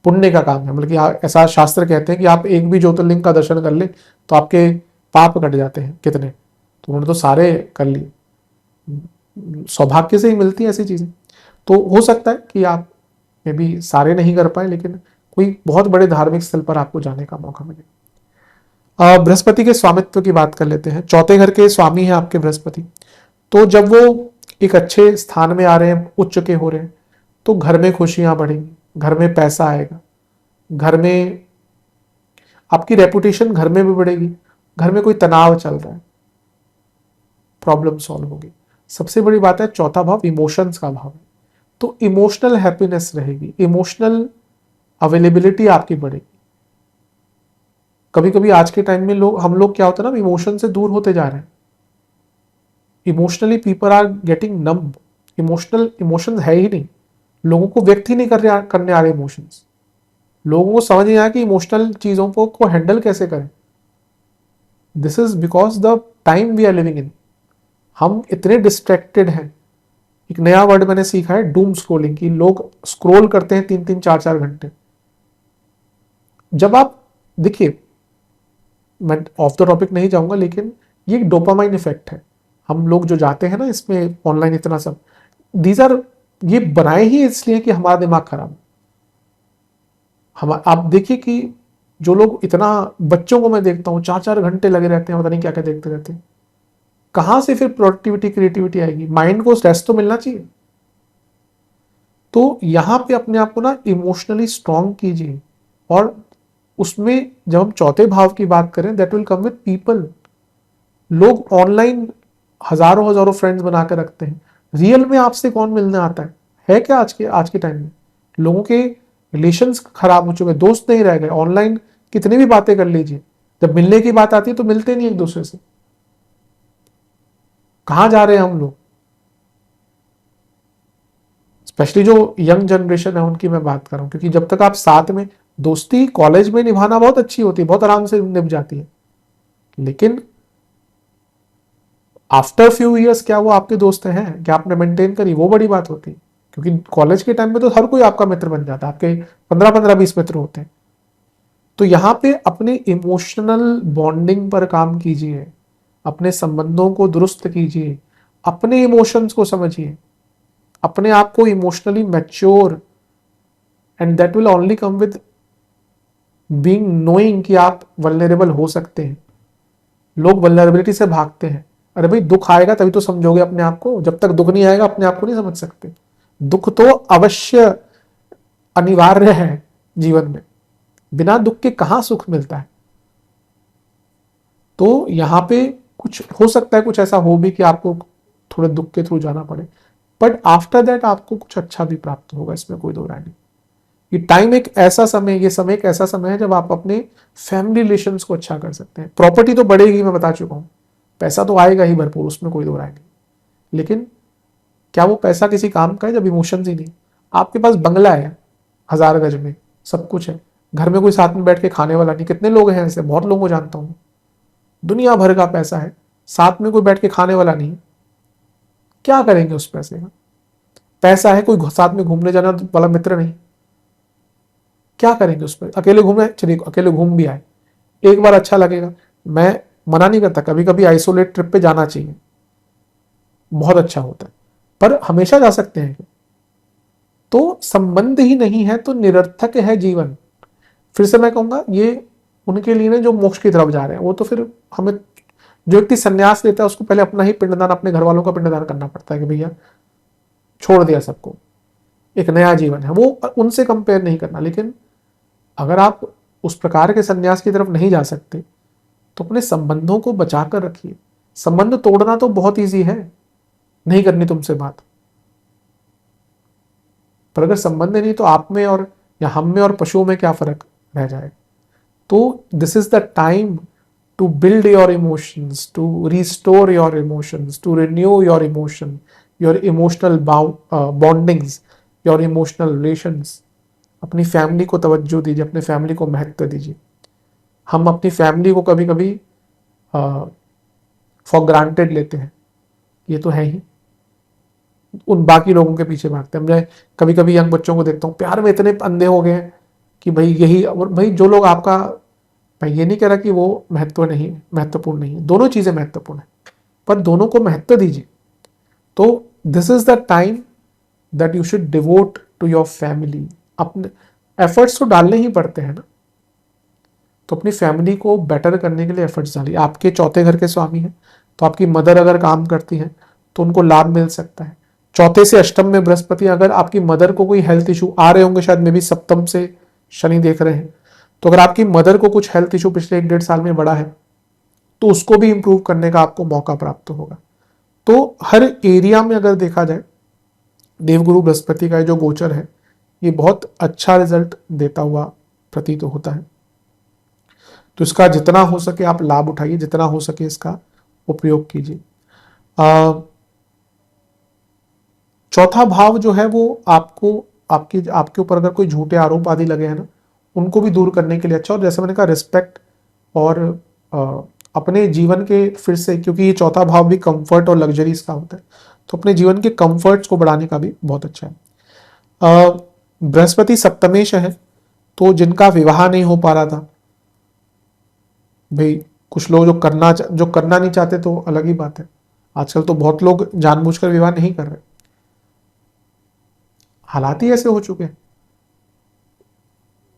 पुण्य का काम है। मतलब कि ऐसा शास्त्र कहते हैं कि आप एक भी ज्योतिर्लिंग का दर्शन कर ले तो आपके पाप कट जाते हैं कितने, तो उन्होंने तो सारे कर लिए। सौभाग्य से ही मिलती है ऐसी चीजें। तो हो सकता है कि आप में भी सारे नहीं कर पाए, लेकिन कोई बहुत बड़े धार्मिक स्थल पर आपको जाने का मौका मिले। बृहस्पति के स्वामित्व की बात कर लेते हैं। चौथे घर के स्वामी है आपके बृहस्पति। तो जब वो एक अच्छे स्थान में आ रहे हैं, उच्च के हो रहे हैं, तो घर में खुशियां बढ़ेंगी, घर में पैसा आएगा, घर में आपकी रेपुटेशन घर में भी बढ़ेगी। घर में कोई तनाव चल रहा है, प्रॉब्लम सॉल्व होगी। सबसे बड़ी बात है, चौथा भाव इमोशंस का भाव है, तो इमोशनल हैप्पीनेस रहेगी, इमोशनल अवेलेबिलिटी आपकी बढ़ेगी। कभी कभी आज के टाइम में हम लोग क्या होता है ना, इमोशन से दूर होते जा रहे हैं। Emotionally people are getting numb, emotions है ही नहीं, लोगों को व्यक्त ही नहीं करने आ रहे इमोशंस। लोगों को समझ नहीं आया कि इमोशनल चीजों को हैंडल कैसे करें। This is because the time we are living in, हम इतने डिस्ट्रैक्टेड हैं। एक नया वर्ड मैंने सीखा है, डूम स्क्रोलिंग, की लोग स्क्रोल करते हैं 3-3, 4-4 घंटे। जब आप देखिए, मैं ऑफ द टॉपिक नहीं जाऊंगा, लेकिन ये एक डोपामाइन इफेक्ट है। हम लोग जो जाते हैं ना इसमें ऑनलाइन, इतना सब, दीज आर, ये बनाए ही इसलिए कि हमारा दिमाग खराब है। हम आप देखिए कि जो लोग, इतना बच्चों को मैं देखता हूँ 4-4 घंटे लगे रहते हैं, पता नहीं क्या क्या देखते रहते हैं। कहां से फिर प्रोडक्टिविटी, क्रिएटिविटी आएगी? माइंड को रेस्ट तो मिलना चाहिए। तो यहां पे अपने आप को ना इमोशनली स्ट्रांग कीजिए। और उसमें जब हम चौथे भाव की बात करें, that will come with people. लोग ऑनलाइन हजारों हजारों फ्रेंड्स बना कर रखते हैं, रियल में आपसे कौन मिलने आता है क्या? आज के टाइम में लोगों के रिलेशंस खराब हो चुके, दोस्त नहीं रह गए। ऑनलाइन कितनी भी बातें कर लीजिए, जब मिलने की बात आती है तो मिलते नहीं एक दूसरे से। कहां जा रहे हैं हम लोग? स्पेशली जो यंग जनरेशन है उनकी मैं बात कर रहा हूं, क्योंकि जब तक आप साथ में, दोस्ती कॉलेज में निभाना बहुत अच्छी होती है, बहुत आराम से निभ जाती है, लेकिन आफ्टर फ्यू ईयर्स क्या वो आपके दोस्त हैं, क्या आपने मेंटेन करी, वो बड़ी बात होती है। क्योंकि कॉलेज के टाइम में तो हर कोई आपका मित्र बन जाता है, आपके 15-15-20 मित्र होते हैं। तो यहां पे अपने इमोशनल बॉन्डिंग पर काम कीजिए, अपने संबंधों को दुरुस्त कीजिए, अपने इमोशंस को समझिए, अपने आप को emotionally mature, and that will only come with being knowing कि आप वल्नरेबल हो सकते हैं। लोग वल्नरेबिलिटी से भागते हैं। अरे भाई, दुख आएगा तभी तो समझोगे अपने आप को, जब तक दुख नहीं आएगा अपने आप को नहीं समझ सकते। दुख तो अवश्य अनिवार्य है जीवन में, बिना दुख के कहां सुख मिलता है। तो यहां पे कुछ हो सकता है, कुछ ऐसा हो भी कि आपको थोड़े दुख के थ्रू जाना पड़े, बट आफ्टर दैट आपको कुछ अच्छा भी प्राप्त होगा, इसमें कोई दो राय नहीं। ये टाइम एक ऐसा समय, ये समय एक ऐसा समय है जब आप अपने फैमिली रिलेशंस को अच्छा कर सकते हैं। प्रॉपर्टी तो बढ़ेगी, मैं बता चुका हूं, पैसा तो आएगा ही भरपूर, उसमें कोई दो राय नहीं, लेकिन क्या वो पैसा किसी काम का है जब इमोशंस ही नहीं? आपके पास बंगला है 1000 गज में, सब कुछ है, घर में कोई साथ में बैठ के खाने वाला नहीं। कितने लोग हैं ऐसे, बहुत लोगों को जानता हूं, दुनिया भर का पैसा है, साथ में कोई बैठ के खाने वाला नहीं। क्या करेंगे उस पैसे का? पैसा है, कोई साथ में घूमने जाना वाला मित्र नहीं, क्या करेंगे उस पर? अकेले घूमने, चलिए अकेले घूम भी आए, एक बार अच्छा लगेगा, मैं मना नहीं करता, कभी कभी आइसोलेट ट्रिप पे जाना चाहिए, बहुत अच्छा होता है, पर हमेशा जा सकते हैं क्या? तो संबंध ही नहीं है तो निरर्थक है जीवन। फिर से मैं कहूंगा, ये उनके लिए ना जो मोक्ष की तरफ जा रहे हैं, वो तो फिर हमें, जो व्यक्ति संन्यास लेता है उसको पहले अपना ही पिंडदान, अपने घर वालों का पिंडदान करना पड़ता है कि भैया छोड़ दिया सबको, एक नया जीवन है, वो उनसे कंपेयर नहीं करना। लेकिन अगर आप उस प्रकार के संन्यास की तरफ नहीं जा सकते तो अपने संबंधों को बचाकर रखिए। संबंध तोड़ना तो बहुत ईजी है, नहीं करनी तुमसे बात, पर अगर संबंध नहीं तो आप में और या हम में और पशुओं में क्या फर्क रह जाएगा? तो this is the time to build your emotions, to restore your emotions, to renew your emotion, your emotional bondings, your emotional relations. अपनी फैमिली को तवज्जो दीजिए, अपने फैमिली को महत्व दीजिए। हम अपनी फैमिली को कभी कभी फॉर ग्रांटेड लेते हैं, ये तो है ही, उन बाकी लोगों के पीछे भागते हैं। मैं कभी कभी यंग बच्चों को देखता हूँ प्यार में इतने अंधे हो गए हैं कि भाई यही, और भाई जो लोग आपका, मैं ये नहीं कह रहा कि वो महत्वपूर्ण नहीं है, दोनों चीजें महत्वपूर्ण है, पर दोनों को महत्व दीजिए। तो this is the time that you should devote to your family. अपने एफर्ट्स तो डालने ही पड़ते हैं ना, तो अपनी फैमिली को बेटर करने के लिए एफर्ट्स डालिए। आपके चौथे घर के स्वामी हैं, तो आपकी मदर अगर काम करती हैं तो उनको लाभ मिल सकता है। चौथे से अष्टम में बृहस्पति, अगर आपकी मदर को कोई हेल्थ इशू आ रहे होंगे, शायद मे भी सप्तम से शनि देख रहे हैं, तो अगर आपकी मदर को कुछ हेल्थ इशू पिछले 1-1.5 साल में बड़ा है तो उसको भी इंप्रूव करने का आपको मौका प्राप्त होगा। तो हर एरिया में अगर देखा जाए, देवगुरु बृहस्पति का जो गोचर है ये बहुत अच्छा रिजल्ट देता हुआ प्रतीत होता है। तो इसका जितना हो सके आप लाभ उठाइए, जितना हो सके इसका उपयोग कीजिए। चौथा भाव जो है वो आपको, आपके ऊपर अगर कोई झूठे आरोप आदि लगे हैं ना, उनको भी दूर करने के लिए अच्छा। और जैसे मैंने कहा, रिस्पेक्ट और अपने जीवन के, फिर से क्योंकि ये चौथा भाव भी कंफर्ट और लग्जरीज का होता है, तो अपने जीवन के कंफर्ट्स को बढ़ाने का भी बहुत अच्छा है। बृहस्पति सप्तमेश है, तो जिनका विवाह नहीं हो पा रहा था, भाई कुछ लोग जो करना नहीं चाहते तो अलग ही बात है, आजकल तो बहुत लोग जानबूझकर विवाह नहीं कर रहे, हालात ही ऐसे हो चुके हैं।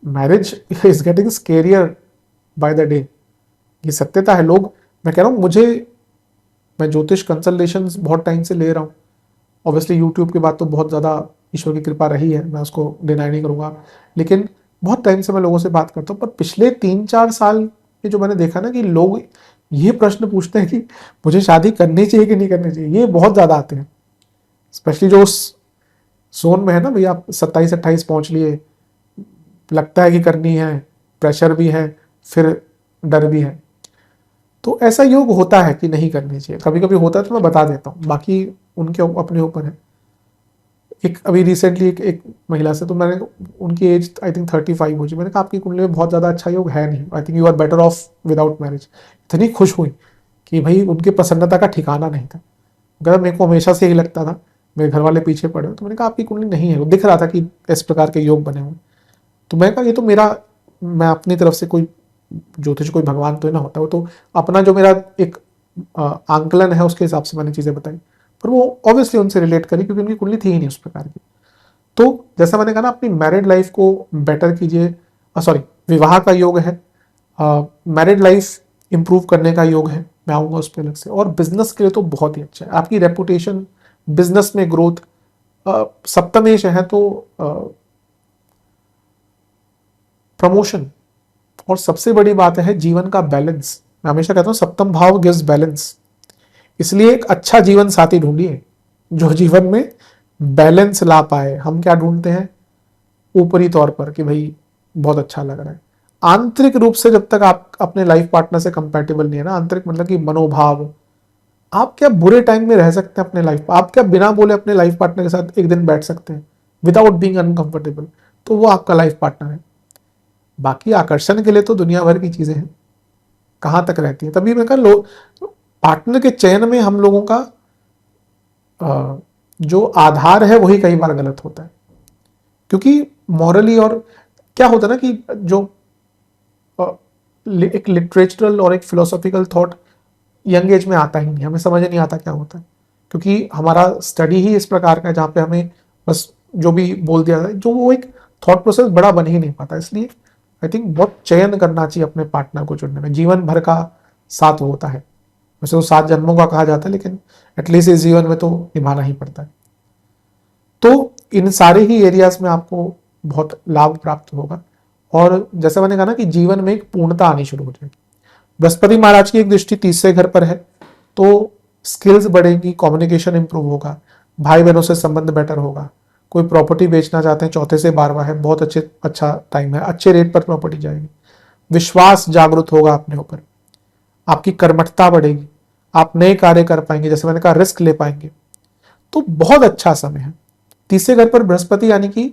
Marriage is getting scarier by the day, ये सत्यता है। लोग, मैं कह रहा हूँ, मैं ज्योतिष कंसल्टेशंस बहुत टाइम से ले रहा हूँ, ऑब्वियसली यूट्यूब के बाद तो बहुत ज़्यादा ईश्वर की कृपा रही है, मैं उसको डिनाई नहीं करूँगा, लेकिन बहुत टाइम से मैं लोगों से बात करता हूँ। पर पिछले 3-4 साल के जो मैंने देखा ना, कि लोग ये प्रश्न पूछते हैं कि मुझे शादी करनी चाहिए कि नहीं करनी चाहिए, ये बहुत ज़्यादा आते हैं। स्पेशली जो उस जोन में है ना, भैया आप 27-28 पहुँच लिए, लगता है कि करनी है, प्रेशर भी है, फिर डर भी है, तो ऐसा योग होता है कि नहीं करनी चाहिए। कभी कभी होता है तो मैं बता देता हूँ, बाकी उनके अपने ऊपर है। एक अभी रिसेंटली एक महिला से, तो मैंने, उनकी एज आई थिंक 35 हो चुकी, मैंने कहा आपकी कुंडली में बहुत ज़्यादा अच्छा योग है नहीं, I think you are better off without marriage. इतनी खुश हुई कि भाई उनकी प्रसन्नता का ठिकाना नहीं था। अगर मेरे को हमेशा से यही लगता था, मेरे घर वाले पीछे पड़े, तो मैंने कहा आपकी कुंडली नहीं है, वो दिख रहा था कि इस प्रकार के योग बने हुए। तो मैं कहा ये तो मेरा, मैं अपनी तरफ से, कोई ज्योतिष कोई भगवान तो ना होता, वो तो अपना जो मेरा एक आंकलन है उसके हिसाब से मैंने चीज़ें बताई, पर वो ऑब्वियसली उनसे रिलेट करी क्योंकि उनकी कुंडली थी ही नहीं उस प्रकार की। तो जैसा मैंने कहा ना, अपनी मैरिड लाइफ को बेटर कीजिए, सॉरी, विवाह का योग है, मैरिड लाइफ इंप्रूव करने का योग है, मैं आऊँगा उस पर अलग से। और बिजनेस के लिए तो बहुत ही अच्छा है, आपकी रेपुटेशन, बिजनेस में ग्रोथ, सप्तमेश है तो प्रमोशन, और सबसे बड़ी बात है जीवन का बैलेंस। मैं हमेशा कहता हूँ सप्तम भाव गिव्स बैलेंस, इसलिए एक अच्छा जीवन साथी ढूंढिए जो जीवन में बैलेंस ला पाए। हम क्या ढूंढते हैं ऊपरी तौर पर कि भाई बहुत अच्छा लग रहा है, आंतरिक रूप से जब तक आप अपने लाइफ पार्टनर से कंपैटिबल नहीं है ना, आंतरिक मतलब कि मनोभाव, आप क्या बुरे टाइम में रह सकते हैं अपने लाइफ, आप क्या बिना बोले अपने लाइफ पार्टनर के साथ एक दिन बैठ सकते हैं विदाउट बीइंग अनकंफर्टेबल, तो वो आपका लाइफ पार्टनर है। बाकी आकर्षण के लिए तो दुनिया भर की चीजें हैं, कहाँ तक रहती है। तभी मैं कहा, लोग पार्टनर के चयन में हम लोगों का जो आधार है वही कई बार गलत होता है, क्योंकि मॉरली और क्या होता है ना कि जो एक लिटरेचरल और एक फिलोसॉफिकल थॉट यंग एज में आता ही नहीं, हमें समझ नहीं आता क्या होता है, क्योंकि हमारा स्टडी ही इस प्रकार का है जहाँ पे हमें बस जो भी बोल दिया जाए, जो वो एक थॉट प्रोसेस बड़ा बन ही नहीं पाता। इसलिए आई थिंक बहुत चयन करना चाहिए अपने पार्टनर को चुनने में। जीवन भर का साथ होता है, वैसे वो 7 जन्मों का कहा जाता है, लेकिन एटलीस्ट इस जीवन में तो निभाना ही पड़ता है। तो इन सारे ही एरियाज में आपको बहुत लाभ प्राप्त होगा, और जैसे मैंने कहा ना कि जीवन में एक पूर्णता आनी शुरू हो जाएगी। बृहस्पति महाराज की एक दृष्टि तीसरे घर पर है, तो स्किल्स बढ़ेगी, कम्युनिकेशन इंप्रूव होगा, भाई बहनों से संबंध बेटर होगा। कोई प्रॉपर्टी बेचना चाहते हैं, चौथे से 12वां है, बहुत अच्छा टाइम है, अच्छे रेट पर प्रॉपर्टी जाएगी। विश्वास जागृत होगा अपने ऊपर, आपकी कर्मठता बढ़ेगी, आप नए कार्य कर पाएंगे, जैसे मैंने कहा रिस्क ले पाएंगे। तो बहुत अच्छा समय है। तीसरे घर पर बृहस्पति यानी कि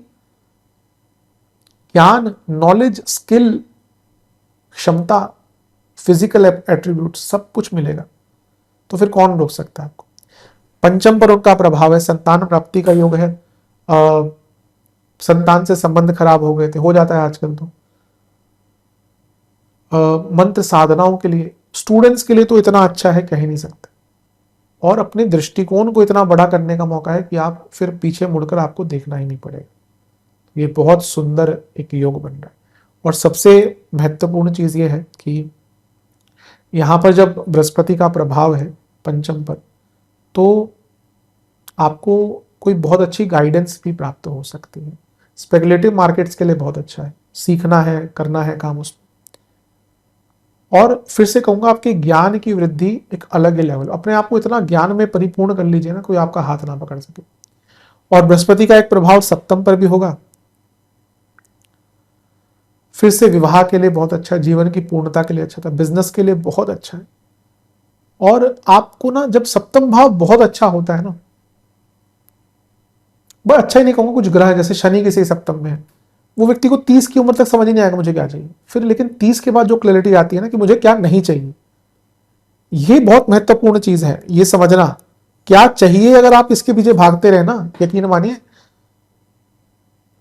ज्ञान, नॉलेज, स्किल, क्षमता, फिजिकल एट्रीब्यूट सब कुछ मिलेगा, तो फिर कौन रोक सकता है आपको। पंचम पर उनका प्रभाव है, संतान प्राप्ति का योग है। संतान से संबंध खराब हो गए थे, हो जाता है आजकल तो। मंत्र साधनाओं के लिए, स्टूडेंट्स के लिए तो इतना अच्छा है कह ही नहीं सकते, और अपने दृष्टिकोण को इतना बड़ा करने का मौका है कि आप फिर पीछे मुड़कर आपको देखना ही नहीं पड़ेगा। ये बहुत सुंदर एक योग बन रहा है। और सबसे महत्वपूर्ण चीज ये है कि यहां पर जब बृहस्पति का प्रभाव है पंचम पर, तो आपको कोई बहुत अच्छी गाइडेंस भी प्राप्त हो सकती है। स्पेकुलेटिव मार्केट्स के लिए बहुत अच्छा है, सीखना है, करना है काम उसमें। और फिर से कहूंगा, आपके ज्ञान की वृद्धि एक अलग ही लेवल, अपने आप को इतना ज्ञान में परिपूर्ण कर लीजिए ना, कोई आपका हाथ ना पकड़ सके। और बृहस्पति का एक प्रभाव सप्तम पर भी होगा, फिर से विवाह के लिए बहुत अच्छा, जीवन की पूर्णता के लिए अच्छा था, बिजनेस के लिए बहुत अच्छा है। और आपको ना जब सप्तम भाव बहुत अच्छा होता है ना, बस अच्छा ही नहीं कहूंगा, कुछ ग्रह जैसे शनि किसी सप्तम में है, वो व्यक्ति को 30 की उम्र तक समझ ही नहीं आएगा मुझे क्या चाहिए, फिर लेकिन 30 के बाद जो क्लैरिटी आती है ना कि मुझे क्या नहीं चाहिए, ये बहुत महत्वपूर्ण चीज है। ये समझना क्या चाहिए, अगर आप इसके पीछे भागते रहे ना, यकीन मानिए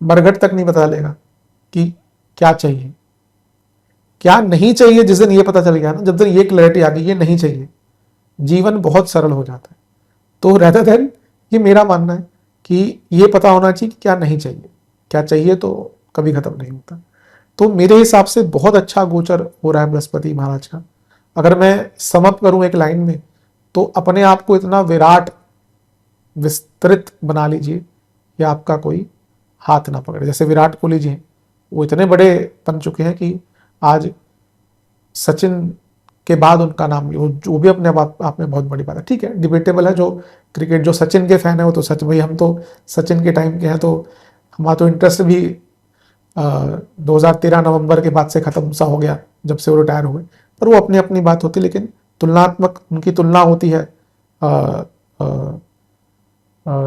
बरगद तक नहीं पता चलेगा कि क्या चाहिए क्या नहीं चाहिए। जिस दिन ये पता चल गया ना, जब दिन ये क्लैरिटी आ गई ये नहीं चाहिए, जीवन बहुत सरल हो जाता है। तो रेदर देन, ये मेरा मानना है कि ये पता होना चाहिए कि क्या नहीं चाहिए, क्या चाहिए तो कभी खत्म नहीं होता। तो मेरे हिसाब से बहुत अच्छा गोचर हो रहा है बृहस्पति महाराज का। अगर मैं समअप करूं एक लाइन में, तो अपने आप को इतना विराट विस्तृत बना लीजिए कि आपका कोई हाथ ना पकड़े। जैसे विराट कोहली जी हैं, वो इतने बड़े बन चुके हैं कि आज सचिन के बाद उनका नाम, वो भी अपने आप में बहुत बड़ी बात है। ठीक है, डिबेटेबल है, जो क्रिकेट जो सचिन के फैन है वो तो सच, भाई हम तो सचिन के टाइम के हैं, तो हमारा तो इंटरेस्ट भी 2013 नवंबर के बाद से खत्म सा हो गया, जब से वो रिटायर हुए। पर वो अपनी अपनी बात होती है, लेकिन तुलनात्मक उनकी तुलना होती है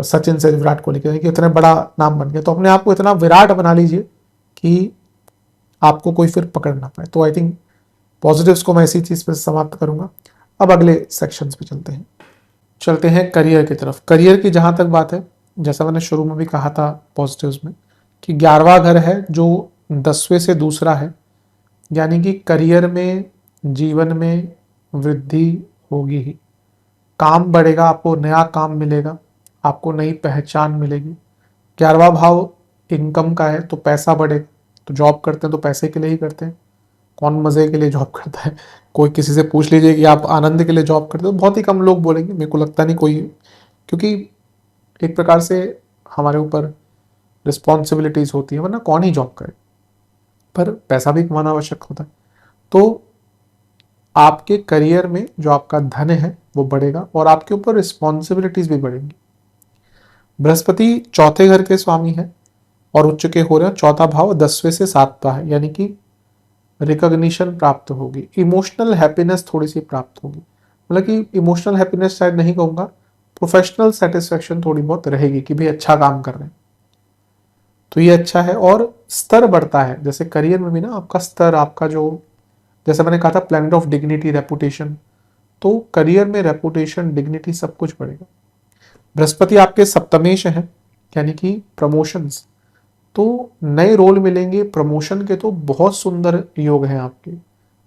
सचिन से, विराट कोहली के, कि इतना बड़ा नाम बन गया। तो अपने आप को इतना विराट बना लीजिए कि आपको कोई फिर पकड़ ना पाए। तो आई थिंक पॉजिटिव्स को मैं इसी चीज पर समाप्त करूंगा। अब अगले सेक्शंस पे चलते हैं करियर की तरफ। करियर की जहां तक बात है, जैसा मैंने शुरू में भी कहा था पॉजिटिव्स में, कि 11वां घर है जो 10वें से दूसरा है, यानी कि करियर में, जीवन में वृद्धि होगी ही, काम बढ़ेगा, आपको नया काम मिलेगा, आपको नई पहचान मिलेगी। 11वां भाव इनकम का है, तो पैसा बढ़ेगा। तो जॉब करते हैं तो पैसे के लिए ही करते हैं, कौन मजे के लिए जॉब करता है। कोई किसी से पूछ लीजिए कि आप आनंद के लिए जॉब करते हो, बहुत ही कम लोग बोलेंगे, मेरे को लगता नहीं कोई, क्योंकि एक प्रकार से हमारे ऊपर रिस्पॉन्सिबिलिटीज होती है, वरना कौन ही जॉब करे, पर पैसा भी कमाना आवश्यक होता है। तो आपके करियर में जो आपका धन है वो बढ़ेगा, और आपके ऊपर रिस्पॉन्सिबिलिटीज भी बढ़ेंगी। बृहस्पति चौथे घर के स्वामी है और उच्च के हो रहे हैं। चौथा भाव 10वें से 7वां है, यानी कि रिकॉग्निशन प्राप्त होगी, इमोशनल हैप्पीनेस थोड़ी सी प्राप्त होगी। मतलब कि इमोशनल हैप्पीनेस शायद नहीं कहूंगा, प्रोफेशनल सेटिस्फेक्शन थोड़ी बहुत रहेगी कि भाई अच्छा काम कर रहे हैं, तो ये अच्छा है। और स्तर बढ़ता है, जैसे करियर में भी ना आपका स्तर, आपका जो, जैसे मैंने कहा था प्लैनेट ऑफ डिग्निटी, रेपुटेशन, तो करियर में रेपुटेशन, डिग्निटी सब कुछ बढ़ेगा। बृहस्पति आपके सप्तमेश है, यानी कि प्रमोशंस, तो नए रोल मिलेंगे प्रमोशन के, तो बहुत सुंदर योग हैं आपके।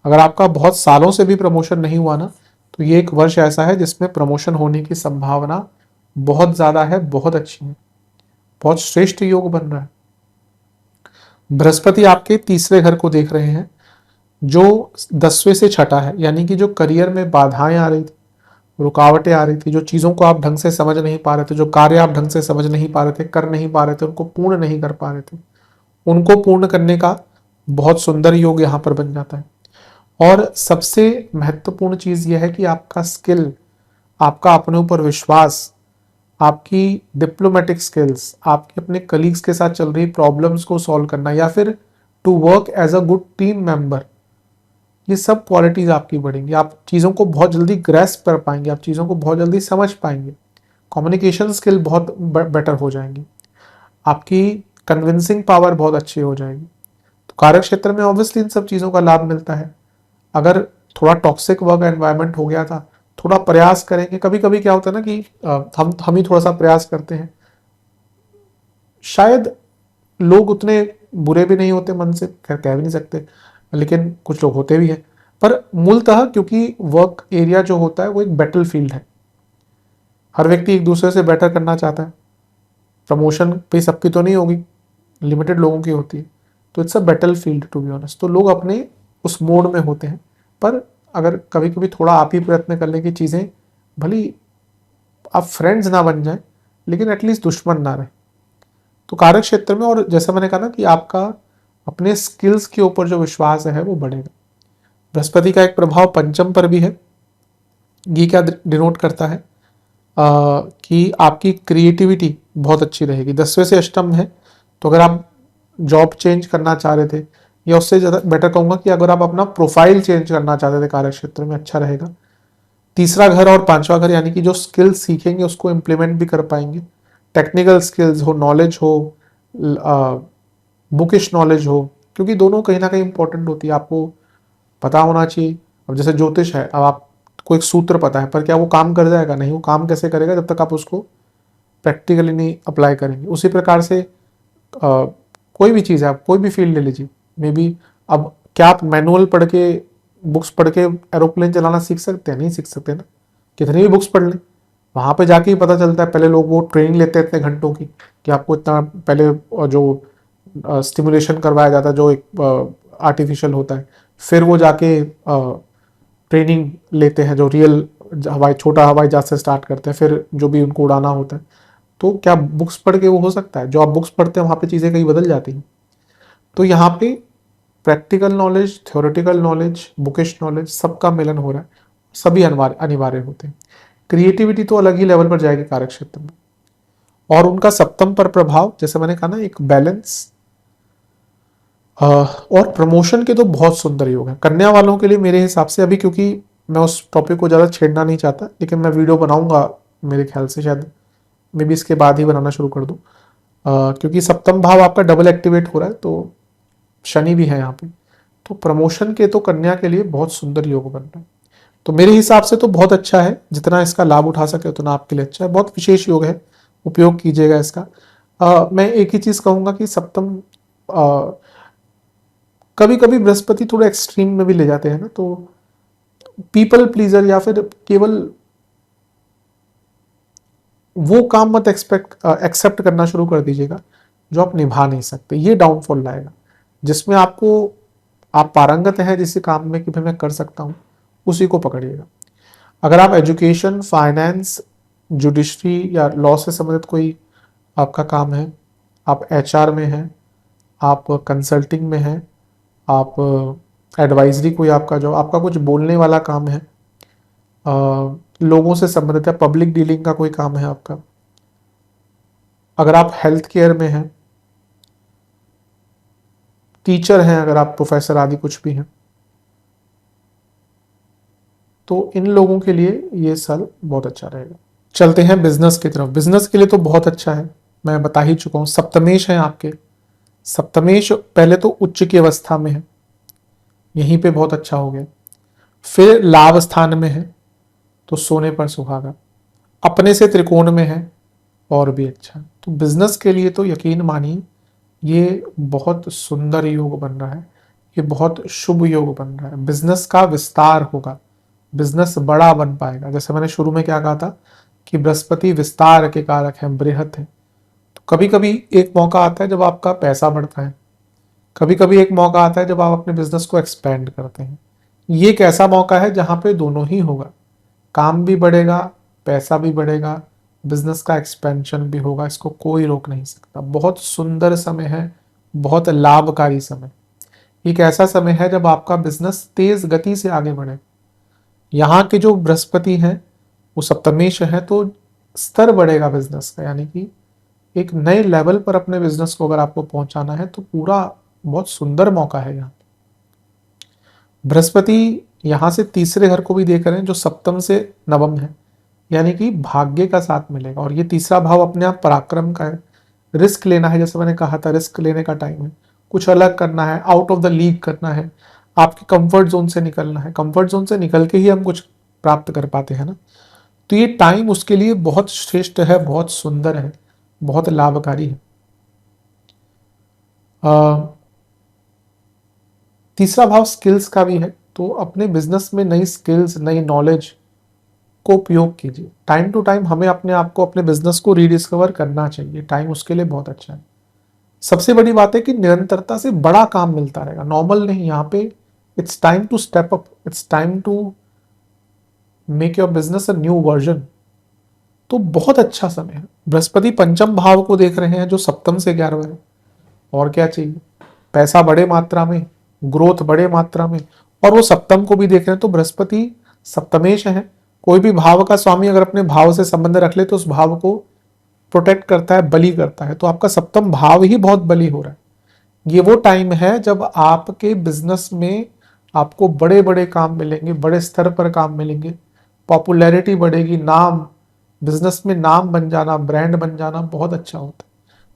अगर आपका बहुत सालों से भी प्रमोशन नहीं हुआ ना, तो ये एक वर्ष ऐसा है जिसमें प्रमोशन होने की संभावना बहुत ज्यादा है, बहुत अच्छी है, बहुत श्रेष्ठ योग बन रहा है। बृहस्पति आपके तीसरे घर को देख रहे हैं, जो 10वें से छठा है, यानी कि जो करियर में बाधाएं आ रही थी, रुकावटें आ रही थी, जो चीजों को आप ढंग से समझ नहीं पा रहे थे, जो कार्य आप ढंग से समझ नहीं पा रहे थे, कर नहीं पा रहे थे, उनको पूर्ण नहीं कर पा रहे थे, उनको पूर्ण करने का बहुत सुंदर योग यहां पर बन जाता है। और सबसे महत्वपूर्ण चीज यह है कि आपका स्किल, आपका अपने ऊपर विश्वास, आपकी डिप्लोमेटिक स्किल्स, आपकी अपने कलीग्स के साथ चल रही प्रॉब्लम्स को सॉल्व करना, या फिर to work as a good team member, ये सब क्वालिटीज आपकी बढ़ेंगी। आप चीज़ों को बहुत जल्दी ग्रेस्प कर पाएंगे, आप चीज़ों को बहुत जल्दी समझ पाएंगे, कम्युनिकेशन स्किल बहुत बेटर हो जाएंगी, आपकी कन्विंसिंग पावर बहुत अच्छी हो जाएगी। तो कार्य क्षेत्र में ऑब्वियसली इन सब चीज़ों का लाभ मिलता है। अगर थोड़ा टॉक्सिक वर्क एनवायरनमेंट हो गया था, थोड़ा प्रयास करेंगे, कभी कभी क्या होता है ना कि हम ही थोड़ा सा प्रयास करते हैं, शायद लोग उतने बुरे भी नहीं होते मन से, खैर कह भी नहीं सकते, लेकिन कुछ लोग होते भी हैं। पर मूलतः क्योंकि वर्क एरिया जो होता है वो एक बैटल फील्ड है, हर व्यक्ति एक दूसरे से बेटर करना चाहता है, प्रमोशन पे सबकी तो नहीं होगी, लिमिटेड लोगों की होती है, तो it's a battle field to be honest. तो लोग अपने उस मोड में होते हैं। पर अगर कभी कभी थोड़ा आप ही प्रयत्न कर लें कि चीज़ें भली आप फ्रेंड्स ना बन जाए, लेकिन एटलीस्ट दुश्मन ना रहे, तो कार्य क्षेत्र में, और जैसा मैंने कहा ना कि आपका अपने स्किल्स के ऊपर जो विश्वास है वो बढ़ेगा। बृहस्पति का एक प्रभाव पंचम पर भी है। ये क्या डिनोट करता है कि आपकी क्रिएटिविटी बहुत अच्छी रहेगी। 10वें से अष्टम है, तो अगर आप जॉब चेंज करना चाह रहे थे, या उससे ज़्यादा बेटर कहूँगा कि अगर आप अपना प्रोफाइल चेंज करना चाहते थे कार्य क्षेत्र में, अच्छा रहेगा। तीसरा घर और पांचवा घर, यानी कि जो स्किल्स सीखेंगे उसको इम्प्लीमेंट भी कर पाएंगे, टेक्निकल स्किल्स हो, नॉलेज हो, बुकिश नॉलेज हो, क्योंकि दोनों कहीं ना कहीं इंपॉर्टेंट होती है, आपको पता होना चाहिए। अब जैसे ज्योतिष है, अब आपको एक सूत्र पता है, पर क्या वो काम कर जाएगा? नहीं, वो काम कैसे करेगा जब तक आप उसको प्रैक्टिकली नहीं अप्लाई करेंगे। उसी प्रकार से कोई भी चीज़ है, आप कोई भी फील्ड ले लीजिए, मे बी अब क्या आप मैनुअल पढ़ के, बुक्स पढ़ के एरोप्लेन चलाना सीख सकते हैं? नहीं सीख सकते ना, कितनी भी बुक्स पढ़ लें, वहाँ पे जाके ही पता चलता है। पहले लोग वो ट्रेनिंग लेते हैं इतने घंटों की, कि आपको इतना पहले जो स्टिमुलेशन करवाया जाता है, जो एक आर्टिफिशियल होता है, फिर वो जाके ट्रेनिंग लेते हैं, जो रियल छोटा हवाई जहाज से स्टार्ट करते हैं, फिर जो भी उनको उड़ाना होता है। तो क्या बुक्स पढ़ के वो हो सकता है? जो आप बुक्स पढ़ते हैं वहाँ पे चीज़ें कहीं बदल जाती हैं। तो यहाँ पे practical knowledge, theoretical knowledge, bookish knowledge, सबका मिलन हो रहा है, सभी अनिवार्य होते हैं। क्रिएटिविटी तो अलग ही लेवल पर जाएगी कार्य क्षेत्र में। और उनका सप्तम पर प्रभाव, जैसे मैंने कहा ना, एक बैलेंस और प्रमोशन के तो बहुत सुंदर योग है कन्या वालों के लिए मेरे हिसाब से। अभी क्योंकि मैं उस टॉपिक को ज़्यादा छेड़ना नहीं चाहता, लेकिन मैं वीडियो बनाऊंगा, मेरे ख्याल से शायद मे बी इसके बाद ही बनाना शुरू कर दूँ, क्योंकि सप्तम भाव आपका डबल एक्टिवेट हो रहा है, तो शनि भी है यहाँ पे, तो प्रमोशन के तो कन्या के लिए बहुत सुंदर योग बन रहा है। तो मेरे हिसाब से तो बहुत अच्छा है, जितना इसका लाभ उठा सके उतना आपके लिए अच्छा है, बहुत विशेष योग है, उपयोग कीजिएगा इसका। मैं एक ही चीज़ कहूँगा कि सप्तम कभी कभी बृहस्पति थोड़ा एक्सट्रीम में भी ले जाते हैं ना, तो पीपल प्लीजर या फिर केवल वो काम मत एक्सेप्ट करना शुरू कर दीजिएगा जो आप निभा नहीं सकते, ये डाउनफॉल लाएगा। जिसमें आपको, आप पारंगत हैं जिस काम में कि भाई मैं कर सकता हूँ, उसी को पकड़िएगा। अगर आप एजुकेशन, फाइनेंस, जुडिशरी या लॉ से संबंधित कोई आपका काम है, आप एचआर में हैं, आप कंसल्टिंग में हैं, आप एडवाइजरी, कोई आपका जो आपका कुछ बोलने वाला काम है, लोगों से संबंधित है, पब्लिक डीलिंग का कोई काम है आपका, अगर आप हेल्थ केयर में हैं, टीचर हैं, अगर आप प्रोफेसर आदि कुछ भी हैं, तो इन लोगों के लिए ये साल बहुत अच्छा रहेगा। चलते हैं बिजनेस की तरफ। बिजनेस के लिए तो बहुत अच्छा है, मैं बता ही चुका हूँ। सप्तमेश है आपके, सप्तमेश पहले तो उच्च की अवस्था में है, यहीं पे बहुत अच्छा हो गया। फिर लाभ स्थान में है, तो सोने पर सुहागा। अपने से त्रिकोण में है, और भी अच्छा। तो बिजनेस के लिए तो यकीन मानिए ये बहुत सुंदर योग बन रहा है, ये बहुत शुभ योग बन रहा है। बिजनेस का विस्तार होगा, बिजनेस बड़ा बन पाएगा। जैसे मैंने शुरू में क्या कहा था कि बृहस्पति विस्तार के कारक हैं, बृहत है। तो कभी कभी एक मौका आता है जब आपका पैसा बढ़ता है, कभी कभी एक मौका आता है जब आप अपने बिजनेस को एक्सपेंड करते हैं। ये एक ऐसा मौका है जहां पे दोनों ही होगा, काम भी बढ़ेगा, पैसा भी बढ़ेगा, बिजनेस का एक्सपेंशन भी होगा। इसको कोई रोक नहीं सकता। बहुत सुंदर समय है, बहुत लाभकारी समय। एक ऐसा समय है जब आपका बिजनेस तेज गति से आगे बढ़े। यहाँ के जो बृहस्पति हैं वो सप्तमेश है, तो स्तर बढ़ेगा बिजनेस का, यानी कि एक नए लेवल पर अपने बिजनेस को अगर आपको पहुंचाना है तो पूरा बहुत सुंदर मौका है। यहाँ बृहस्पति यहाँ से तीसरे घर को भी देख रहे हैं जो सप्तम से नवम है, यानी कि भाग्य का साथ मिलेगा। और ये तीसरा भाव अपने आप पराक्रम का है, रिस्क लेना है। जैसे मैंने कहा था रिस्क लेने का टाइम है, कुछ अलग करना है, आउट ऑफ द लीग करना है, आपके कंफर्ट जोन से निकलना है। कंफर्ट जोन से निकल के ही हम कुछ प्राप्त कर पाते हैं ना। तो ये टाइम उसके लिए बहुत श्रेष्ठ है, बहुत सुंदर है, बहुत लाभकारी है। तीसरा भाव स्किल्स का भी है, तो अपने बिजनेस में नई स्किल्स, नई नॉलेज को उपयोग कीजिए। टाइम टू टाइम हमें अपने आप को, अपने बिजनेस को रीडिस्कवर करना चाहिए। टाइम उसके लिए बहुत अच्छा है। सबसे बड़ी बात है कि निरंतरता से बड़ा काम मिलता रहेगा, नॉर्मल नहीं। यहाँ पे it's time to step up, it's time to make your business a new version. तो बहुत अच्छा समय है। बृहस्पति पंचम भाव को देख रहे हैं जो सप्तम से 11वां है। और क्या चाहिए? पैसा बड़े मात्रा में, ग्रोथ बड़े मात्रा में, और वो सप्तम को भी देख रहे हैं। तो बृहस्पति सप्तमेश है। कोई भी भाव का स्वामी अगर अपने भाव से संबंध रख ले तो उस भाव को प्रोटेक्ट करता है, बली करता है। तो आपका सप्तम भाव ही बहुत बली हो रहा है। ये वो टाइम है जब आपके बिजनेस में आपको बड़े बड़े काम मिलेंगे, बड़े स्तर पर काम मिलेंगे, पॉपुलैरिटी बढ़ेगी, नाम, बिजनेस में नाम बन जाना, ब्रांड बन जाना बहुत अच्छा होता है।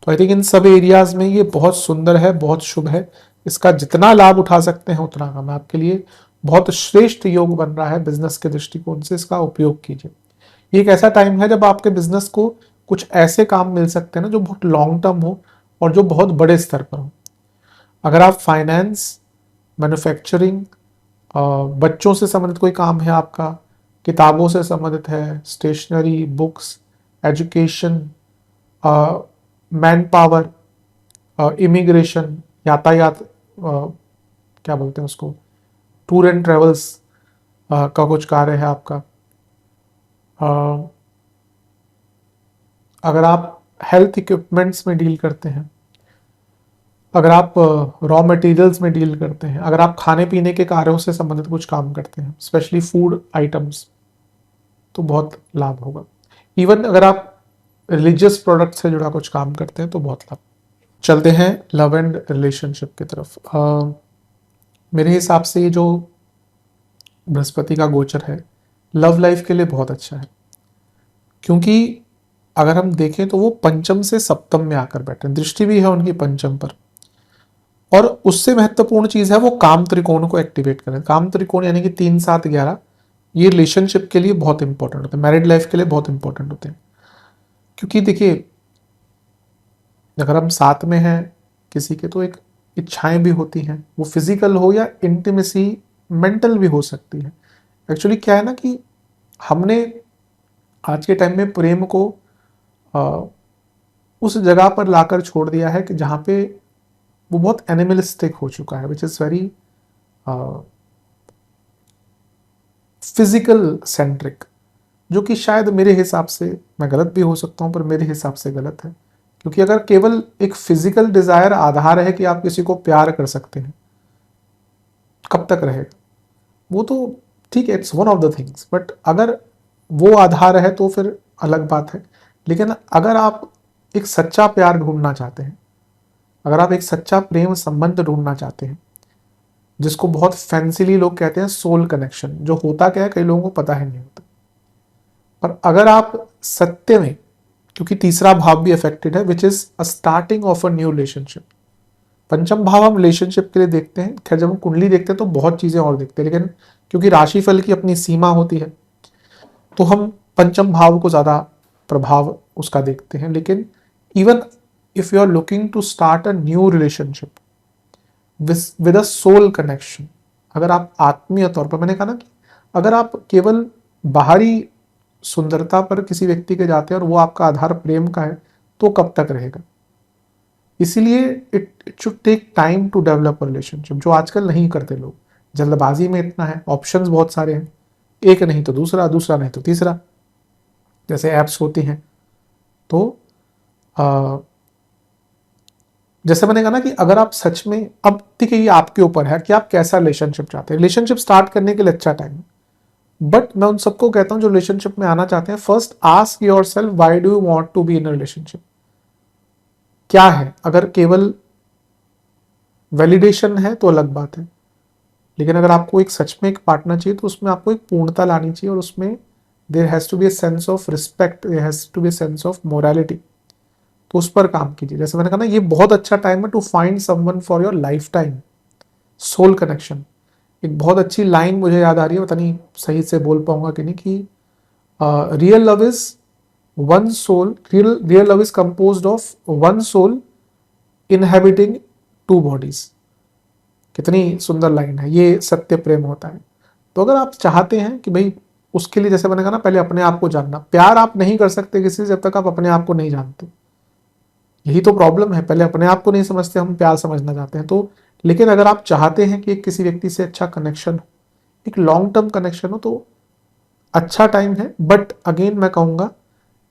तो आई थिंक इन सब एरियाज में ये बहुत सुंदर है, बहुत शुभ है। इसका जितना लाभ उठा सकते हैं उतना कम है। आपके लिए बहुत श्रेष्ठ योग बन रहा है बिजनेस के दृष्टिकोण से, इसका उपयोग कीजिए। ये एक ऐसा टाइम है जब आपके बिजनेस को कुछ ऐसे काम मिल सकते हैं ना जो बहुत लॉन्ग टर्म हो और जो बहुत बड़े स्तर पर हो। अगर आप फाइनेंस, मैन्युफैक्चरिंग, बच्चों से संबंधित कोई काम है आपका, किताबों से संबंधित है, stationery, books, education, manpower, immigration, यातायात, क्या बोलते हैं उसको, टूर एंड ट्रेवल्स का कुछ कार्य है आपका, अगर आप हेल्थ इक्विपमेंट्स में डील करते हैं, अगर आप रॉ मटेरियल्स में डील करते हैं, अगर आप खाने पीने के कार्यों से संबंधित कुछ काम करते हैं, स्पेशली फूड आइटम्स, तो बहुत लाभ होगा। इवन अगर आप रिलीजियस प्रोडक्ट से जुड़ा कुछ काम करते हैं तो बहुत लाभ। चलते हैं लव एंड रिलेशनशिप की तरफ। मेरे हिसाब से ये जो बृहस्पति का गोचर है लव लाइफ के लिए बहुत अच्छा है, क्योंकि अगर हम देखें तो वो पंचम से सप्तम में आकर बैठे, दृष्टि भी है उनकी पंचम पर। और उससे महत्वपूर्ण चीज है वो काम त्रिकोण को एक्टिवेट करें। काम त्रिकोण यानी कि 3, 7, 11, ये रिलेशनशिप के लिए बहुत इंपॉर्टेंट होते हैं, मैरिड लाइफ के लिए बहुत इंपॉर्टेंट होते हैं। क्योंकि देखिए अगर हम साथ में हैं किसी के तो एक इच्छाएं भी होती हैं, वो फिजिकल हो या इंटीमेसी मेंटल भी हो सकती है। एक्चुअली क्या है ना कि हमने आज के टाइम में प्रेम को उस जगह पर लाकर छोड़ दिया है कि जहाँ पे वो बहुत एनिमलिस्टिक हो चुका है, which is very physical centric, जो कि शायद मेरे हिसाब से, मैं गलत भी हो सकता हूँ पर मेरे हिसाब से गलत है। क्योंकि अगर केवल एक फिजिकल डिजायर आधार है कि आप किसी को प्यार कर सकते हैं, कब तक रहेगा वो? तो ठीक है, it's one of the things, but अगर वो आधार है तो फिर अलग बात है। लेकिन अगर आप एक सच्चा प्यार ढूंढना चाहते हैं, अगर आप एक सच्चा प्रेम संबंध ढूंढना चाहते हैं, जिसको बहुत फैंसीली लोग कहते हैं सोल कनेक्शन, जो होता क्या है कई लोगों को पता ही नहीं होता, पर अगर आप सत्य में, क्योंकि तीसरा भाव भी अफेक्टेड है which is a starting of a new relationship. पंचम भाव हम रिलेशनशिप के लिए देखते हैं, खैर जब हम कुंडली देखते हैं तो बहुत चीजें और देखते हैं, लेकिन क्योंकि राशिफल की अपनी सीमा होती है तो हम पंचम भाव को ज्यादा प्रभाव उसका देखते हैं। लेकिन even if you are looking to start a new relationship with a soul connection, अगर आप आत्मीय तौर पर, मैंने कहा ना कि अगर आप केवल बाहरी सुंदरता पर किसी व्यक्ति के जाते हैं और वो आपका आधार प्रेम का है, तो कब तक रहेगा। इसीलिए it should take time to develop a relationship, जो आजकल नहीं करते लोग। जल्दबाजी में इतना है, ऑप्शंस बहुत सारे हैं, एक नहीं तो दूसरा, दूसरा नहीं तो तीसरा, जैसे ऐप्स होती हैं। तो जैसे मैंने कहा ना कि अगर आप सच में, अब ठीक है ये आपके ऊपर है कि आप कैसा रिलेशनशिप चाहते हैं। रिलेशनशिप स्टार्ट करने के लिए अच्छा टाइम है, बट मैं उन सबको कहता हूं जो रिलेशनशिप में आना चाहते हैं, first ask your self why do you want to be in relationship. क्या है, अगर केवल वैलिडेशन है तो अलग बात है, लेकिन अगर आपको एक सच में एक पार्टनर चाहिए तो उसमें आपको एक पूर्णता लानी चाहिए, और उसमें there has to be a sense of respect, there has to be a sense of morality. तो उस पर काम कीजिए। जैसे मैंने कहा ना, ये बहुत अच्छा टाइम है to find someone for your lifetime, soul connection. एक बहुत अच्छी लाइन मुझे याद आ रही है, पता नहीं सही से बोल पाऊंगा कि नहीं, कि real love is one soul, real love is composed of one soul inhabiting two bodies. कितनी सुंदर लाइन है, ये सत्य प्रेम होता है। तो अगर आप चाहते हैं कि भाई, उसके लिए जैसे मैंने कहा ना, पहले अपने आप को जानना। प्यार आप नहीं कर सकते किसी से जब तक आप अपने आप को नहीं जानते, यही तो प्रॉब्लम है। पहले अपने आप को नहीं समझते, हम प्यार समझना चाहते हैं। तो लेकिन अगर आप चाहते हैं कि एक किसी व्यक्ति से अच्छा कनेक्शन हो, एक लॉन्ग टर्म कनेक्शन हो, तो अच्छा टाइम है। बट अगेन मैं कहूंगा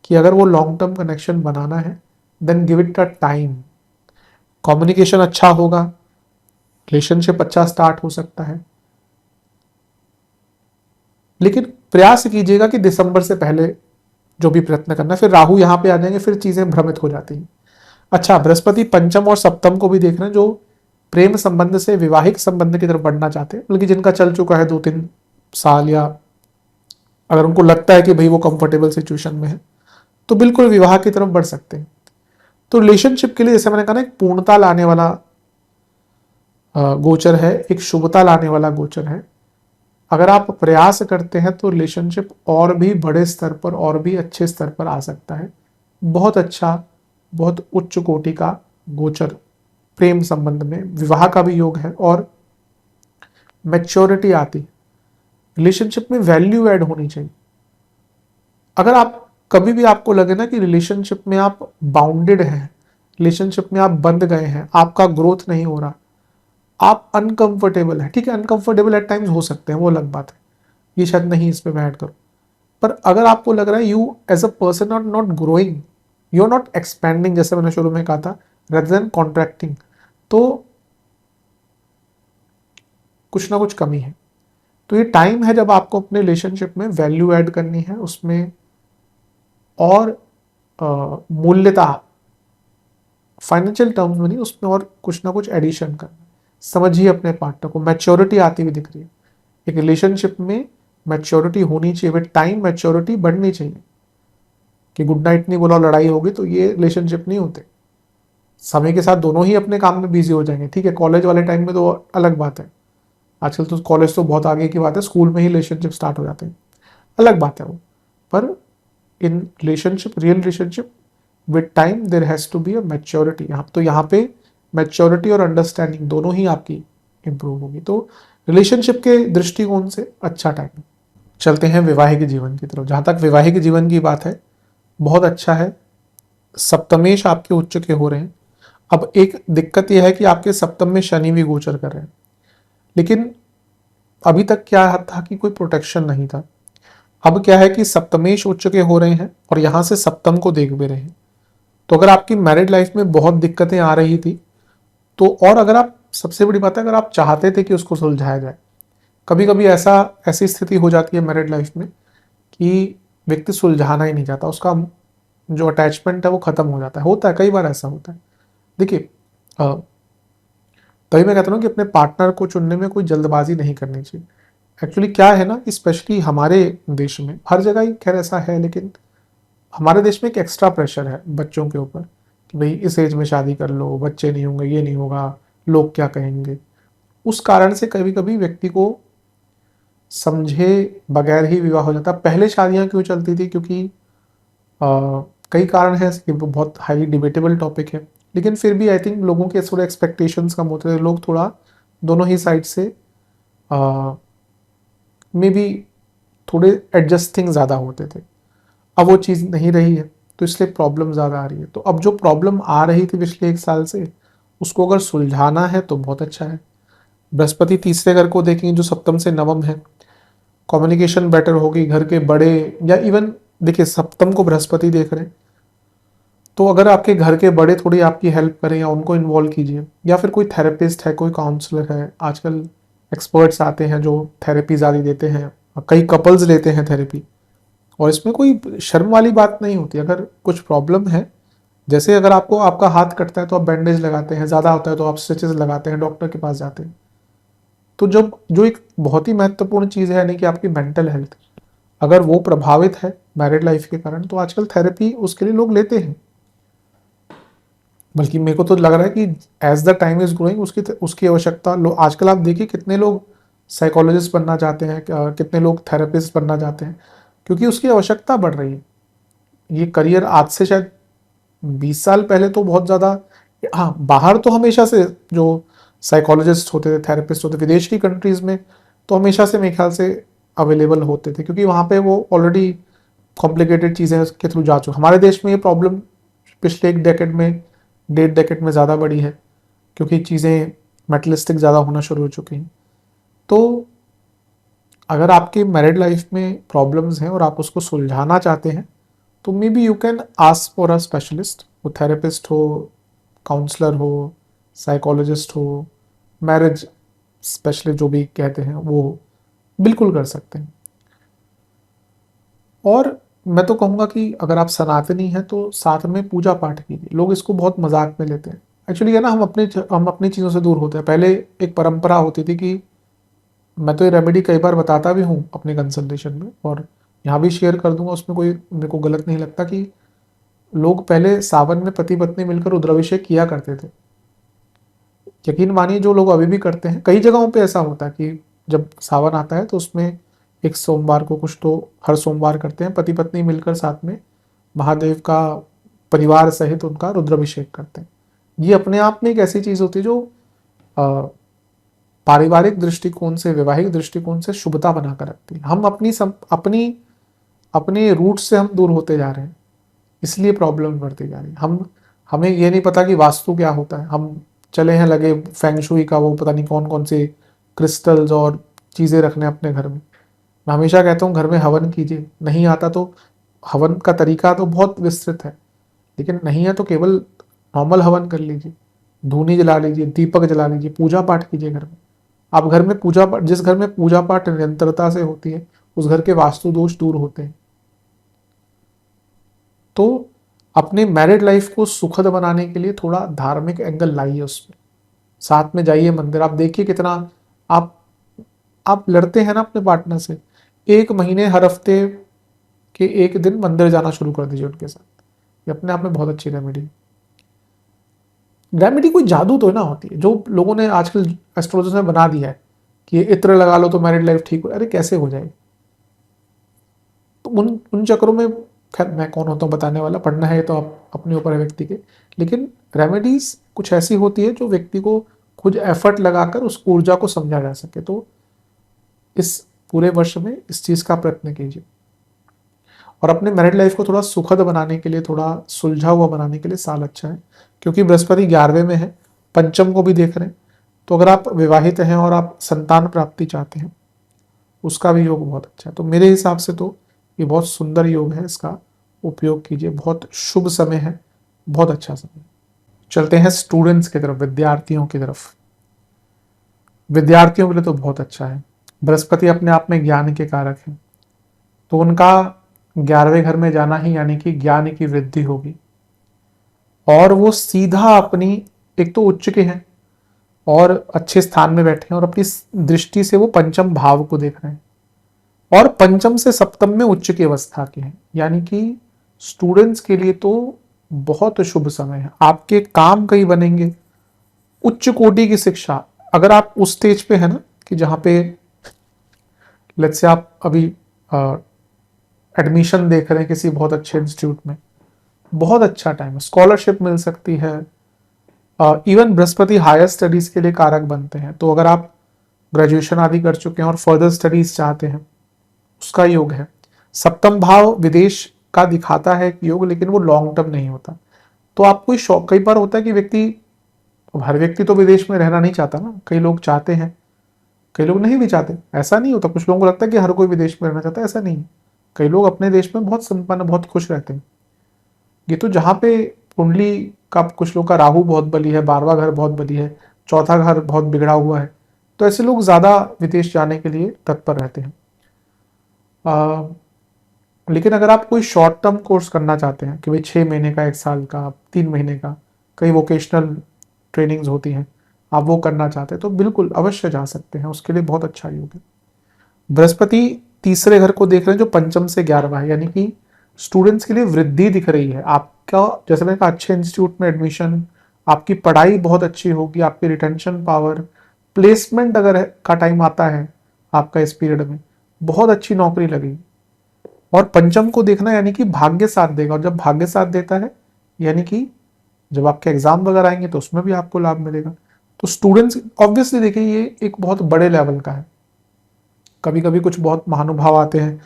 कि अगर वो लॉन्ग टर्म कनेक्शन बनाना है, then give it a time. Communication अच्छा होगा, रिलेशनशिप अच्छा स्टार्ट हो सकता है, लेकिन प्रयास कीजिएगा कि दिसंबर से पहले जो भी प्रयत्न करना है। फिर राहु यहां पे आ जाएंगे, फिर चीजें भ्रमित हो जाती हैं। अच्छा, बृहस्पति पंचम और सप्तम को भी देख रहे हैं, जो प्रेम संबंध से वैवाहिक संबंध की तरफ बढ़ना चाहते हैं, बल्कि जिनका चल चुका है 2-3 साल, या अगर उनको लगता है कि भाई वो कंफर्टेबल सिचुएशन में है, तो बिल्कुल विवाह की तरफ बढ़ सकते हैं। तो रिलेशनशिप के लिए जैसे मैंने कहा ना, एक पूर्णता लाने वाला गोचर है, एक शुभता लाने वाला गोचर है। अगर आप प्रयास करते हैं तो रिलेशनशिप और भी बड़े स्तर पर और भी अच्छे स्तर पर आ सकता है। बहुत अच्छा, बहुत उच्च कोटि का गोचर प्रेम संबंध में, विवाह का भी योग है, और मैच्योरिटी आती है। रिलेशनशिप में वैल्यू ऐड होनी चाहिए। अगर आप कभी भी आपको लगे ना कि रिलेशनशिप में आप बाउंडेड हैं, रिलेशनशिप में आप बंद गए हैं, आपका ग्रोथ नहीं हो रहा, आप अनकंफर्टेबल है, ठीक है, अनकंफर्टेबल एट टाइम्स हो सकते हैं, वो अलग बात है, ये शायद नहीं इस पे मैं ऐड करूं। पर अगर आपको लग रहा है you as a person are not growing, you are not expanding, जैसे मैंने शुरू में कहा था, रेदर देन कॉन्ट्रैक्टिंग, तो कुछ ना कुछ कमी है। तो ये टाइम है जब आपको अपने रिलेशनशिप में वैल्यू ऐड करनी है, उसमें और मूल्यता, फाइनेंशियल टर्म्स में नहीं, उसमें और कुछ ना कुछ एडिशन करना। समझिए अपने पार्टनर को, मैच्योरिटी आती हुई दिख रही है। एक रिलेशनशिप में मैच्योरिटी होनी चाहिए, विद टाइम मैच्योरिटी बढ़नी चाहिए। कि गुड नाइट नहीं बोला और लड़ाई होगी तो ये रिलेशनशिप नहीं होते। समय के साथ दोनों ही अपने काम में बिजी हो जाएंगे, ठीक है, कॉलेज वाले टाइम में तो अलग बात है, आजकल तो कॉलेज तो बहुत आगे की बात है, स्कूल में ही रिलेशनशिप स्टार्ट हो जाते हैं, अलग बात है वो। पर in relationship, real relationship, with time there has to be a maturity. यहाँ पे मैच्योरिटी और अंडरस्टैंडिंग दोनों ही आपकी इंप्रूव होगी। तो रिलेशनशिप के दृष्टिकोण से अच्छा टाइम है। चलते हैं वैवाहिक जीवन की तरफ। जहां तक वैवाहिक जीवन की बात है, बहुत अच्छा है। सप्तमेश आपके उच्च के हो रहे हैं। अब एक दिक्कत यह है कि आपके सप्तम में शनि भी गोचर कर रहे हैं, लेकिन अभी तक क्या था कि कोई प्रोटेक्शन नहीं था। अब क्या है कि सप्तमेश उच्च के हो रहे हैं और यहां से सप्तम को देख भी रहे हैं। तो अगर आपकी मैरिड लाइफ में बहुत दिक्कतें आ रही थी, तो और अगर आप, सबसे बड़ी बात है, अगर आप चाहते थे कि उसको सुलझाया जाए, कभी कभी ऐसी स्थिति हो जाती है मैरिड लाइफ में कि व्यक्ति सुलझाना ही नहीं चाहता, उसका जो अटैचमेंट है वो खत्म हो जाता है। होता है, कई बार ऐसा होता है। देखिए, तभी मैं कहता हूँ कि अपने पार्टनर को चुनने में कोई जल्दबाजी नहीं करनी चाहिए। एक्चुअली क्या है ना, स्पेशली हमारे देश में, हर जगह ही खैर ऐसा है, लेकिन हमारे देश में एक एक्स्ट्रा प्रेशर है बच्चों के ऊपर कि भाई इस एज में शादी कर लो, बच्चे नहीं होंगे, ये नहीं होगा, लोग क्या कहेंगे। उस कारण से कभी कभी व्यक्ति को समझे बगैर ही विवाह हो जाता। पहले शादियां क्यों चलती थी, क्योंकि कई कारण हैं, ये बहुत हाईली डिबेटेबल टॉपिक है, लेकिन फिर भी आई थिंक लोगों के थोड़े एक्सपेक्टेशंस कम होते थे, लोग थोड़ा दोनों ही साइड से मे बी थोड़े एडजस्टिंग ज़्यादा होते थे। अब वो चीज़ नहीं रही है, तो इसलिए प्रॉब्लम ज़्यादा आ रही है। तो अब जो प्रॉब्लम आ रही थी पिछले 1 साल से, उसको अगर सुलझाना है तो बहुत अच्छा है। बृहस्पति तीसरे घर को देखेंगे जो सप्तम से नवम है, कम्युनिकेशन बेटर होगी, घर के बड़े या इवन देखिए सप्तम को बृहस्पति देख रहे हैं, तो अगर आपके घर के बड़े थोड़ी आपकी हेल्प करें या उनको इन्वॉल्व कीजिए, या फिर कोई थेरेपिस्ट है, कोई काउंसलर है, आजकल एक्सपर्ट्स आते हैं जो थेरेपी ज़्यादा देते हैं, कई कपल्स लेते हैं थेरेपी, और इसमें कोई शर्म वाली बात नहीं होती। अगर कुछ प्रॉब्लम है, जैसे अगर आपको आपका हाथ कटता है तो आप बैंडेज लगाते हैं, ज़्यादा होता है तो आप स्टिचेस लगाते हैं, डॉक्टर के पास जाते हैं। तो जब जो एक बहुत ही महत्वपूर्ण चीज़ है यानी कि आपकी मेंटल हेल्थ, अगर वो प्रभावित है मैरिड लाइफ के कारण, तो आजकल थेरेपी उसके लिए लोग लेते हैं। बल्कि मेरे को तो लग रहा है कि as the time is growing उसकी उसकी आवश्यकता आजकल आप देखिए कितने लोग साइकोलॉजिस्ट बनना चाहते हैं, कितने लोग थेरेपिस्ट बनना चाहते हैं, क्योंकि उसकी आवश्यकता बढ़ रही है। ये करियर आज से शायद 20 साल पहले तो बहुत ज़्यादा, हाँ बाहर तो हमेशा से जो साइकोलॉजिस्ट होते थे, थेरेपिस्ट होते, विदेश की कंट्रीज़ में तो हमेशा से मेरे ख्याल से अवेलेबल होते थे, क्योंकि वहाँ पे वो ऑलरेडी कॉम्प्लिकेटेड चीज़ें के थ्रू जा चुके। हमारे देश में ये प्रॉब्लम पिछले 1 डेकेड में, 1.5 डेकेड में ज़्यादा बढ़ी है, क्योंकि चीज़ें मेटलिस्टिक ज़्यादा होना शुरू हो चुकी हैं। तो अगर आपकी मैरिड लाइफ में प्रॉब्लम्स हैं और आप उसको सुलझाना चाहते हैं, तो may be you can ask for a specialist, वो थेरेपिस्ट हो, काउंसलर हो, साइकोलॉजिस्ट हो, मैरिज स्पेशलिस्ट जो भी कहते हैं, वो बिल्कुल कर सकते हैं। और मैं तो कहूँगा कि अगर आप सनातनी हैं तो साथ में पूजा पाठ कीजिए। लोग इसको बहुत मजाक में लेते हैं, एक्चुअली है ना, हम अपनी चीज़ों से दूर होते हैं। पहले एक परंपरा होती थी कि, मैं तो ये रेमेडी कई बार बताता भी हूँ अपने कंसल्टेशन में, और यहाँ भी शेयर कर दूंगा, उसमें कोई मेरे को गलत नहीं लगता, कि लोग पहले सावन में पति पत्नी मिलकर रुद्राभिषेक किया करते थे। यकीन मानिए जो लोग अभी भी करते हैं, कई जगहों पे ऐसा होता है कि जब सावन आता है तो उसमें एक सोमवार को, कुछ तो हर सोमवार करते हैं, पति पत्नी मिलकर साथ में महादेव का परिवार सहित उनका रुद्राभिषेक करते हैं। ये अपने आप में एक ऐसी चीज़ होती है जो पारिवारिक दृष्टिकोण से, वैवाहिक दृष्टिकोण से शुभता बनाकर रखती है। हम अपने रूट से हम दूर होते जा रहे हैं, इसलिए प्रॉब्लम बढ़ती जा रही है। हमें ये नहीं पता कि वास्तु क्या होता है, हम चले हैं लगे फेंग शुई का वो पता नहीं कौन कौन से क्रिस्टल्स और चीज़ें रखने अपने घर में। मैं हमेशा कहता हूँ घर में हवन कीजिए, नहीं आता तो हवन का तरीका तो बहुत विस्तृत है, लेकिन नहीं है तो केवल नॉर्मल हवन कर लीजिए, धूनी जला लीजिए, दीपक जला लीजिए, पूजा पाठ कीजिए घर में। आप घर में पूजा पाठ, जिस घर में पूजा पाठ निरंतरता से होती है, उस घर के वास्तु दोष दूर होते हैं। तो अपने मैरिड लाइफ को सुखद बनाने के लिए थोड़ा धार्मिक एंगल लाइए उसमें, साथ में जाइए मंदिर। आप देखिए कितना आप आप लड़ते हैं ना अपने पार्टनर से, 1 महीने हर हफ्ते के 1 दिन मंदिर जाना शुरू कर दीजिए उनके साथ। ये अपने आप में बहुत अच्छी रेमेडी कोई जादू तो ना होती है जो लोगों ने आजकल एस्ट्रोलॉजर्स में बना दिया है कि ये इत्र लगा लो तो मैरिड लाइफ ठीक हो। अरे कैसे हो जाए? तो उन चक्करों में, खैर मैं कौन होता हूँ बताने वाला, पढ़ना है तो आप अपने ऊपर है व्यक्ति के, लेकिन रेमेडीज कुछ ऐसी होती है जो व्यक्ति को खुद एफर्ट लगाकर उस ऊर्जा को समझा जा सके। तो इस पूरे वर्ष में इस चीज़ का प्रयत्न कीजिए, और अपने मैरिड लाइफ को थोड़ा सुखद बनाने के लिए, थोड़ा सुलझा हुआ बनाने के लिए साल अच्छा है, क्योंकि बृहस्पति 11वें में है, पंचम को भी देख रहे हैं। तो अगर आप विवाहित हैं और आप संतान प्राप्ति चाहते हैं, उसका भी योग बहुत अच्छा है। तो मेरे हिसाब से तो ये बहुत सुंदर योग है, इसका उपयोग कीजिए, बहुत शुभ समय है, बहुत अच्छा समय। चलते हैं स्टूडेंट्स की तरफ, विद्यार्थियों की तरफ। विद्यार्थियों के लिए तो बहुत अच्छा है। बृहस्पति अपने आप में ज्ञान के कारक हैं, तो उनका 11वें घर में जाना ही यानी कि ज्ञान की वृद्धि होगी, और वो सीधा अपनी, एक तो उच्च के हैं और अच्छे स्थान में बैठे हैं, और अपनी दृष्टि से वो पंचम भाव को देख रहे हैं, और पंचम से सप्तम में उच्च की अवस्था के हैं, यानी कि स्टूडेंट्स के लिए तो बहुत शुभ समय है। आपके काम कहीं बनेंगे, उच्च कोटि की शिक्षा। अगर आप उस स्टेज पे है ना कि जहाँ पे लेट्स से आप अभी एडमिशन देख रहे हैं किसी बहुत अच्छे इंस्टीट्यूट में, बहुत अच्छा टाइम है, स्कॉलरशिप मिल सकती है। इवन बृहस्पति हायर स्टडीज के लिए कारक बनते हैं, तो अगर आप ग्रेजुएशन आदि कर चुके हैं और फर्दर स्टडीज चाहते हैं, उसका योग है। सप्तम भाव विदेश का दिखाता है कि योग, लेकिन वो लॉन्ग टर्म नहीं होता। तो आपको शौक, कई बार होता है कि हर व्यक्ति तो विदेश में रहना नहीं चाहता ना, कई लोग चाहते हैं, कई लोग नहीं भी चाहते, ऐसा नहीं होता। कुछ लोगों को लगता है कि हर कोई विदेश में रहना चाहता है, ऐसा नहीं। कई लोग अपने देश में बहुत संपन्न, बहुत खुश रहते हैं। ये तो जहाँ पे कुंडली का, कुछ लोग का राहु बहुत बली है, 12वां घर बहुत बली है, चौथा घर बहुत बिगड़ा हुआ है, तो ऐसे लोग ज्यादा विदेश जाने के लिए तत्पर रहते हैं। लेकिन अगर आप कोई शॉर्ट टर्म कोर्स करना चाहते हैं कि भाई 6 महीने का, 1 साल का, 3 महीने का, कई वोकेशनल ट्रेनिंग्स होती हैं, आप वो करना चाहते हैं तो बिल्कुल अवश्य जा सकते हैं, उसके लिए बहुत अच्छा योग है। बृहस्पति तीसरे घर को देख रहे हैं जो पंचम से 11वां है, यानी कि स्टूडेंट्स के लिए वृद्धि दिख रही है। आपका, जैसे मैंने कहा, अच्छे इंस्टीट्यूट में एडमिशन, आपकी पढ़ाई बहुत अच्छी होगी, आपकी रिटेंशन पावर, प्लेसमेंट अगर का टाइम आता है आपका इस पीरियड में, बहुत अच्छी नौकरी लगेगी। और पंचम को देखना यानी कि भाग्य साथ देगा, और जब भाग्य साथ देता है यानी कि जब आपके एग्जाम वगैरह आएंगे तो उसमें भी आपको लाभ मिलेगा। तो स्टूडेंट्स ऑब्वियसली देखिए ये एक बहुत बड़े लेवल का है। कभी कभी कुछ बहुत महानुभाव आते हैं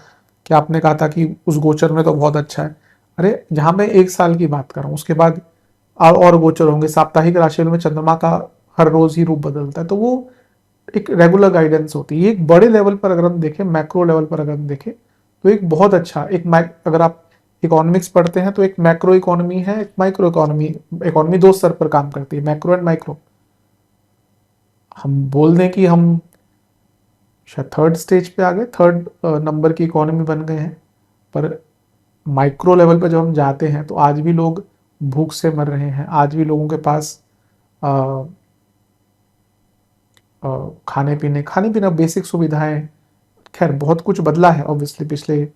कि आपने कहा था कि उस गोचर में तो बहुत अच्छा है, अरे जहां मैं 1 साल की बात कर रहा हूँ, उसके बाद और गोचर होंगे। साप्ताहिक राशिफल में चंद्रमा का हर रोज ही रूप बदलता है, तो वो एक रेगुलर गाइडेंस होती है। एक बड़े लेवल पर अगर हम देखें, मैक्रो लेवल पर अगर हम देखें, तो एक बहुत अच्छा अगर आप इकोनॉमिक्स पढ़ते हैं तो एक मैक्रो इकोनॉमी है, एक माइक्रो इकोनॉमी। इकोनॉमी 2 स्तर पर काम करती है, मैक्रो एंड माइक्रो। हम बोल दें कि हम शायद थर्ड स्टेज पे आ गए, थर्ड नंबर की इकोनॉमी बन गए हैं, पर माइक्रो लेवल पर जब हम जाते हैं तो आज भी लोग भूख से मर रहे हैं, आज भी लोगों के पास खाने पीना बेसिक सुविधाएं, खैर बहुत कुछ बदला है ऑब्वियसली पिछले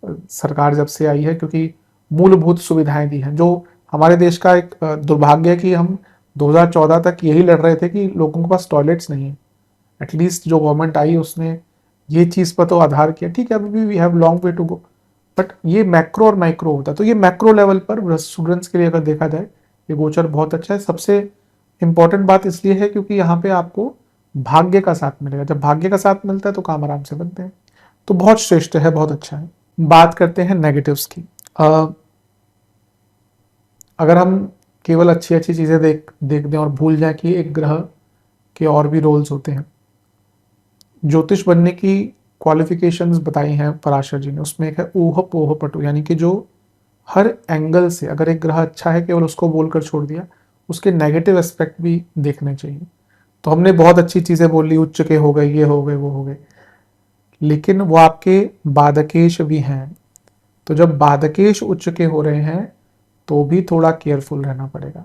सरकार जब से आई है, क्योंकि मूलभूत सुविधाएं दी हैं। जो हमारे देश का एक दुर्भाग्य है कि हम 2014 तक यही लड़ रहे थे कि लोगों के पास टॉयलेट्स नहीं है। एटलीस्ट जो गवर्नमेंट आई उसने ये चीज़ पर तो आधार किया, ठीक है, अभी भी we have long way to go, but ये मैक्रो और माइक्रो होता है। तो ये मैक्रो लेवल पर स्टूडेंट्स के लिए अगर देखा जाए, ये गोचर बहुत अच्छा है। सबसे इंपॉर्टेंट बात इसलिए है क्योंकि यहाँ पे आपको भाग्य का साथ मिलेगा। जब भाग्य का साथ मिलता है तो काम आराम से बनते हैं, तो बहुत श्रेष्ठ है, बहुत अच्छा है। बात करते हैं नेगेटिव्स की। अगर हम केवल अच्छी अच्छी चीजें देख दें और भूल जाए कि एक ग्रह के और भी रोल्स होते हैं। ज्योतिष बनने की क्वालिफिकेशंस बताई हैं पराशर जी ने, उसमें एक है ऊह पोह पटु, यानी कि जो हर एंगल से अगर एक ग्रह अच्छा है केवल उसको बोलकर छोड़ दिया, उसके नेगेटिव एस्पेक्ट भी देखने चाहिए। तो हमने बहुत अच्छी चीजें बोली, उच्च के हो गए, ये हो गए, वो हो गए, लेकिन वो आपके बाधकेश भी हैं। तो जब बाधकेश उच्च के हो रहे हैं तो भी थोड़ा केयरफुल रहना पड़ेगा।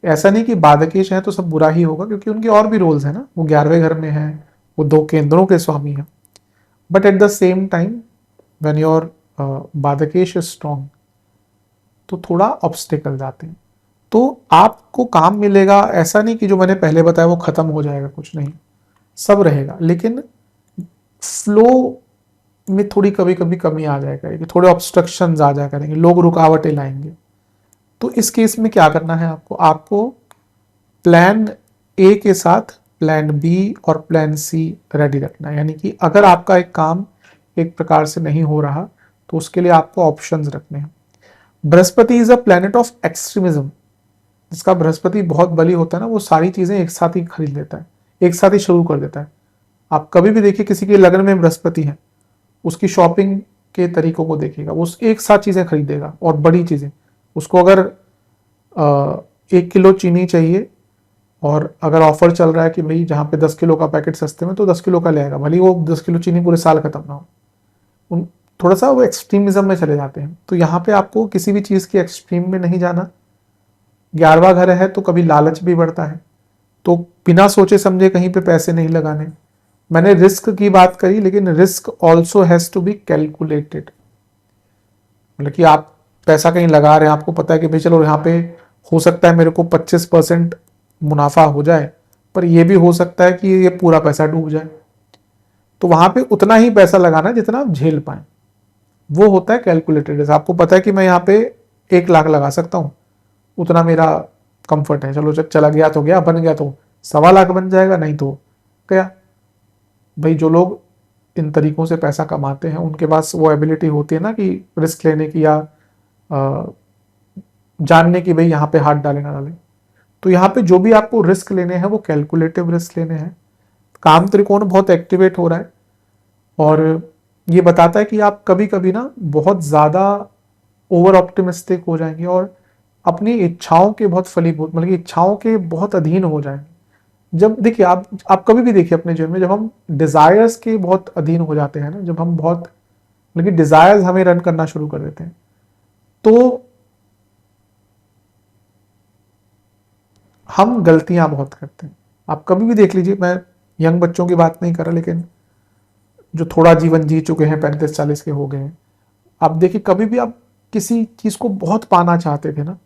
ऐसा नहीं कि बाधकेश है तो सब बुरा ही होगा, क्योंकि उनके और भी रोल्स हैं ना, वो 11वें घर में है, वो 2 केंद्रों के स्वामी हैं। But at the same time when your बाधकेश इज स्ट्रॉन्ग तो थोड़ा ऑब्स्टिकल्स आते हैं। तो आपको काम मिलेगा, ऐसा नहीं कि जो मैंने पहले बताया वो खत्म हो जाएगा, कुछ नहीं, सब रहेगा, लेकिन फ्लो में थोड़ी कभी कभी कमी आ जाया करेगी, थोड़े ऑब्स्ट्रक्शंस आ जाया करेंगे, लोग रुकावटें लाएंगे। तो इस केस में क्या करना है आपको प्लान ए के साथ प्लान बी और प्लान सी रेडी रखना है। यानी कि अगर आपका एक काम एक प्रकार से नहीं हो रहा तो उसके लिए आपको ऑप्शंस रखने हैं। Brihaspati is a planet of extremism. जिसका बृहस्पति बहुत बली होता है ना, वो सारी चीजें एक साथ ही खरीद लेता है, एक साथ ही शुरू कर देता है। आप कभी भी देखिए किसी के लगन में बृहस्पति है, उसकी शॉपिंग के तरीकों को देखिएगा, वो एक साथ चीजें खरीदेगा और बड़ी चीजें। उसको अगर 1 किलो चीनी चाहिए और अगर ऑफर चल रहा है कि भाई जहाँ पे 10 किलो का पैकेट सस्ते में, तो 10 किलो का ले आएगा, भले वो 10 किलो चीनी पूरे साल खत्म ना हो। थोड़ा सा वो एक्सट्रीमिज्म में चले जाते हैं। तो यहाँ पे आपको किसी भी चीज की एक्सट्रीम में नहीं जाना। 11वां घर है तो कभी लालच भी बढ़ता है, तो बिना सोचे समझे कहीं पे पैसे नहीं लगाने। मैंने रिस्क की बात करी, लेकिन risk also has to be calculated. मतलब कि आप पैसा कहीं लगा रहे हैं, आपको पता है कि भाई चलो यहाँ पे हो सकता है मेरे को 25% मुनाफा हो जाए, पर यह भी हो सकता है कि ये पूरा पैसा डूब जाए। तो वहां पे उतना ही पैसा लगाना जितना आप झेल पाए, वो होता है कैलकुलेटेड। आपको पता है कि मैं यहाँ पे 1 लाख लगा सकता हूँ, उतना मेरा कंफर्ट है। चलो जब चला गया तो गया, बन गया तो 1.25 लाख बन जाएगा, नहीं तो गया। भाई जो लोग इन तरीकों से पैसा कमाते हैं उनके पास वो एबिलिटी होती है ना कि रिस्क लेने की, या जानने की भाई यहाँ पे हाथ डाले ना डाले। तो यहाँ पे जो भी आपको रिस्क लेने हैं वो कैलकुलेटिव रिस्क लेने हैं। काम त्रिकोण बहुत एक्टिवेट हो रहा है और ये बताता है कि आप कभी कभी ना बहुत ज़्यादा ओवर ऑप्टिमिस्टिक हो जाएंगे और अपनी इच्छाओं के बहुत फलीभूत, मतलब इच्छाओं के बहुत अधीन हो जाएंगे। जब देखिए आप कभी भी देखिए अपने जीवन में, जब हम डिजायर्स के बहुत अधीन हो जाते हैं ना, जब हम बहुत, लेकिन डिजायर्स हमें रन करना शुरू कर देते हैं, तो हम गलतियां बहुत करते हैं। आप कभी भी देख लीजिए, मैं यंग बच्चों की बात नहीं कर रहा, लेकिन जो थोड़ा जीवन जी चुके हैं, 35-40 के हो गए हैं, आप देखिए कभी भी आप किसी चीज को बहुत पाना चाहते थे ना,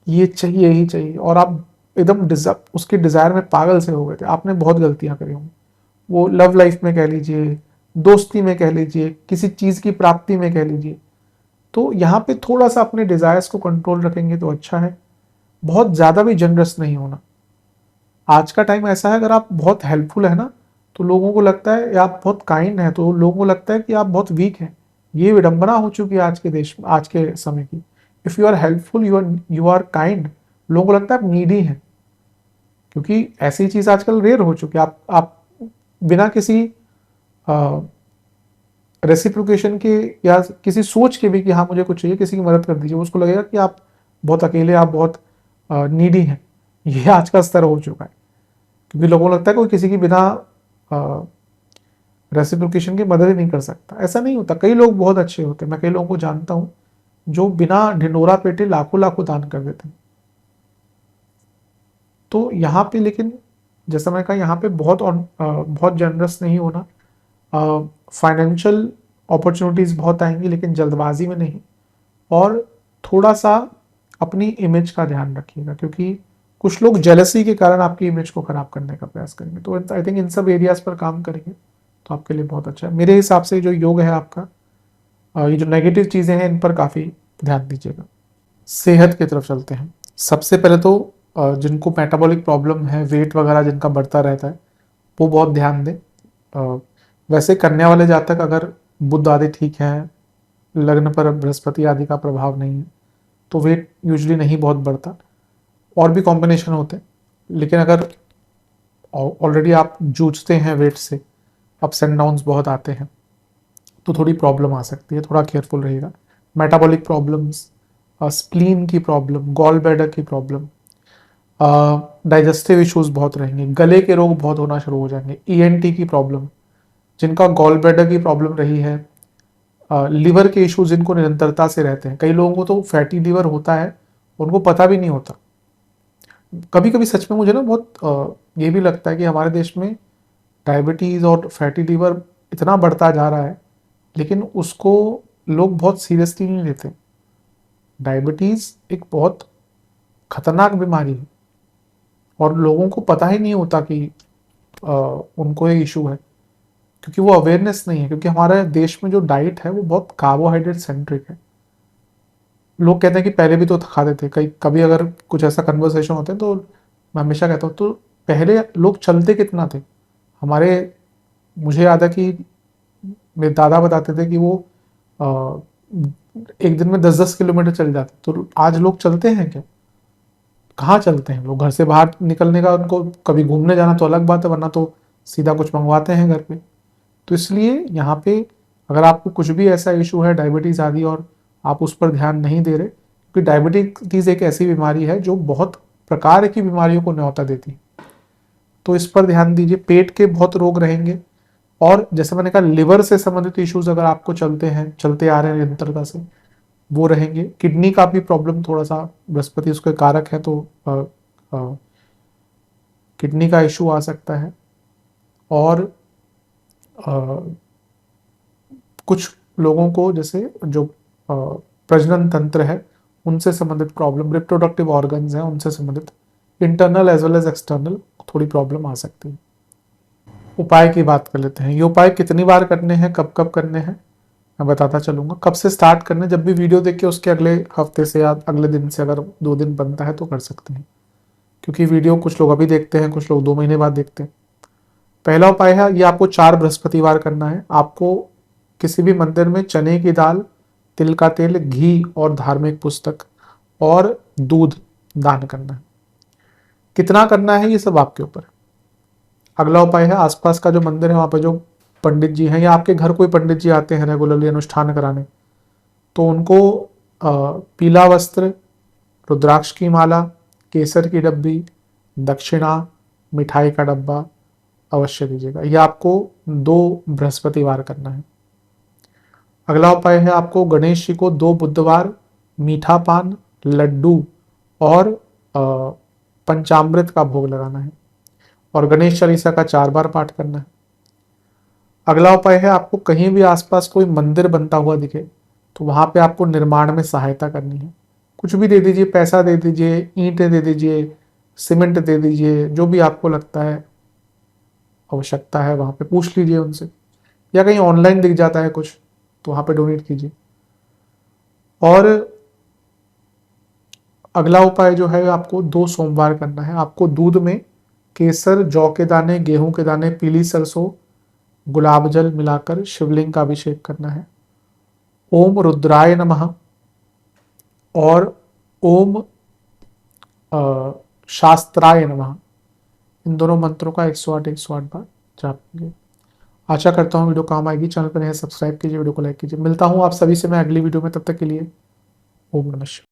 ये चाहिए ही चाहिए, और आप एकदम उसके डिजायर में पागल से हो गए थे, आपने बहुत गलतियां करी होंगी। वो लव लाइफ में कह लीजिए, दोस्ती में कह लीजिए, किसी चीज की प्राप्ति में कह लीजिए। तो यहाँ पे थोड़ा सा अपने डिजायर्स को कंट्रोल रखेंगे तो अच्छा है। बहुत ज्यादा भी जनरस नहीं होना। आज का टाइम ऐसा है, अगर आप बहुत हेल्पफुल है ना तो लोगों को लगता है, या आप बहुत काइंड है तो लोगों को लगता है कि आप बहुत वीक हैं। ये विडंबना हो चुकी है आज के देश में, आज के समय की। If you are helpful, you are kind, लोगों को लगता है आप नीडी हैं, क्योंकि ऐसी चीज आजकल रेयर हो चुकी है। आप बिना किसी रेसिप्रोकेशन के या किसी सोच के भी कि हाँ मुझे कुछ चाहिए, किसी की मदद कर दीजिए, उसको लगेगा कि आप बहुत अकेले, आप बहुत नीडी हैं। ये आज का स्तर हो चुका है, क्योंकि लोगों को लगता है कोई किसी की बिना रेसिप्रोकेशन की मदद ही नहीं कर सकता। ऐसा नहीं होता, कई लोग बहुत अच्छे होते हैं। मैं कई लोगों को जानता हूं जो बिना ढिंडोरा पेटे लाखों लाखों दान कर देते हैं। तो यहाँ पे लेकिन जैसा मैंने कहा, यहाँ पे बहुत जनरस नहीं होना। फाइनेंशियल अपॉर्चुनिटीज बहुत आएंगी, लेकिन जल्दबाजी में नहीं। और थोड़ा सा अपनी इमेज का ध्यान रखिएगा, क्योंकि कुछ लोग जेलसी के कारण आपकी इमेज को खराब करने का प्रयास करेंगे। तो आई थिंक इन सब एरियाज पर काम करेंगे तो आपके लिए बहुत अच्छा है। मेरे हिसाब से जो योग है आपका, ये जो नेगेटिव चीज़ें हैं इन पर काफ़ी ध्यान दीजिएगा। सेहत की तरफ चलते हैं। सबसे पहले तो जिनको मेटाबॉलिक प्रॉब्लम है, वेट वगैरह जिनका बढ़ता रहता है, वो बहुत ध्यान दें। वैसे कन्या वाले जातक, अगर बुध आदि ठीक है, लग्न पर बृहस्पति आदि का प्रभाव नहीं है, तो वेट यूजुअली नहीं बहुत बढ़ता। और भी कॉम्बिनेशन होते हैं, लेकिन अगर ऑलरेडी आप जूझते हैं वेट से, अप्स एंड डाउन्स बहुत आते हैं, तो थोड़ी प्रॉब्लम आ सकती है, थोड़ा केयरफुल रहिएगा। मेटाबॉलिक प्रॉब्लम्स, स्प्लीन की प्रॉब्लम, गॉल ब्लैडर की प्रॉब्लम, डाइजेस्टिव इश्यूज बहुत रहेंगे, गले के रोग बहुत होना शुरू हो जाएंगे, ईएनटी की प्रॉब्लम, जिनका गॉल ब्लैडर की प्रॉब्लम रही है, लिवर के इश्यूज जिनको निरंतरता से रहते हैं। कई लोगों को तो फैटी लिवर होता है, उनको पता भी नहीं होता। कभी कभी सच में मुझे ना बहुत ये भी लगता है कि हमारे देश में डायबिटीज और फैटी लिवर इतना बढ़ता जा रहा है, लेकिन उसको लोग बहुत सीरियसली नहीं लेते। डायबिटीज एक बहुत खतरनाक बीमारी है और लोगों को पता ही नहीं होता कि उनको ये इशू है, क्योंकि वो अवेयरनेस नहीं है। क्योंकि हमारे देश में जो डाइट है वो बहुत कार्बोहाइड्रेट सेंट्रिक है। लोग कहते हैं कि पहले भी तो खाते थे, कई कभी अगर कुछ ऐसा कन्वर्सेशन होते हैं तो मैं हमेशा कहता हूँ, तो पहले लोग चलते कितना थे हमारे। मुझे याद है कि मेरे दादा बताते थे कि वो एक दिन में 10-10 किलोमीटर चल जाते। तो आज लोग चलते हैं क्या? कहाँ चलते हैं लोग? घर से बाहर निकलने का उनको, कभी घूमने जाना तो अलग बात है, वरना तो सीधा कुछ मंगवाते हैं घर पे। तो इसलिए यहाँ पे अगर आपको कुछ भी ऐसा इशू है डायबिटीज़ आदि और आप उस पर ध्यान नहीं दे रहे, क्योंकि डायबिटीज़ एक ऐसी बीमारी है जो बहुत प्रकार की बीमारियों को न्योता देती है, तो इस पर ध्यान दीजिए। पेट के बहुत रोग रहेंगे, और जैसे मैंने कहा लिवर से संबंधित इश्यूज अगर आपको चलते आ रहे हैं निरंतरता से, वो रहेंगे। किडनी का भी प्रॉब्लम थोड़ा सा, बृहस्पति उसके कारक है, तो किडनी का इशू आ सकता है। और आ, कुछ लोगों को जैसे जो प्रजनन तंत्र है उनसे संबंधित प्रॉब्लम, रिप्रोडक्टिव ऑर्गन्स हैं उनसे संबंधित, internal as well as external थोड़ी प्रॉब्लम आ सकती है। उपाय की बात कर लेते हैं। ये उपाय कितनी बार करने हैं, कब कब करने हैं? मैं बताता चलूँगा कब से स्टार्ट करना है। जब भी वीडियो देख के उसके अगले हफ्ते से या अगले दिन से अगर 2 दिन बनता है तो कर सकते हैं, क्योंकि वीडियो कुछ लोग अभी देखते हैं, कुछ लोग 2 महीने बाद देखते हैं। पहला उपाय है, ये आपको 4 बृहस्पतिवार करना है। आपको किसी भी मंदिर में चने की दाल, तिल का तेल, घी और धार्मिक पुस्तक और दूध दान करना है। कितना करना है ये सब आपके ऊपर है। अगला उपाय है, आसपास का जो मंदिर है वहाँ पर जो पंडित जी हैं या आपके घर कोई पंडित जी आते हैं रेगुलरली अनुष्ठान कराने, तो उनको पीला वस्त्र, रुद्राक्ष की माला, केसर की डब्बी, दक्षिणा, मिठाई का डब्बा अवश्य दीजिएगा। यह आपको 2 बृहस्पतिवार करना है। अगला उपाय है, आपको गणेश जी को 2 बुधवार मीठा पान, लड्डू और पंचामृत का भोग लगाना है और गणेश चालीसा का 4 बार पाठ करना है। अगला उपाय है, आपको कहीं भी आसपास कोई मंदिर बनता हुआ दिखे तो वहां पे आपको निर्माण में सहायता करनी है। कुछ भी दे दीजिए, पैसा दे दीजिए, ईंटें दे दीजिए, सीमेंट दे दीजिए, जो भी आपको लगता है आवश्यकता है वहां पे पूछ लीजिए उनसे, या कहीं ऑनलाइन दिख जाता है कुछ तो वहां पे डोनेट कीजिए। और अगला उपाय जो है आपको 2 सोमवार करना है। आपको दूध में केसर, जौ के दाने, गेहूं के दाने, पीली सरसों, गुलाब जल मिलाकर शिवलिंग का अभिषेक करना है। ओम रुद्राय नमः और ओम शास्त्राय नमः, इन दोनों मंत्रों का 108 बार जाप कीजिए। आशा करता हूँ वीडियो काम आएगी। चैनल पर नए सब्सक्राइब कीजिए, वीडियो को लाइक कीजिए। मिलता हूँ आप सभी से मैं अगली वीडियो में, तब तक के लिए ओम नमः शिवाय।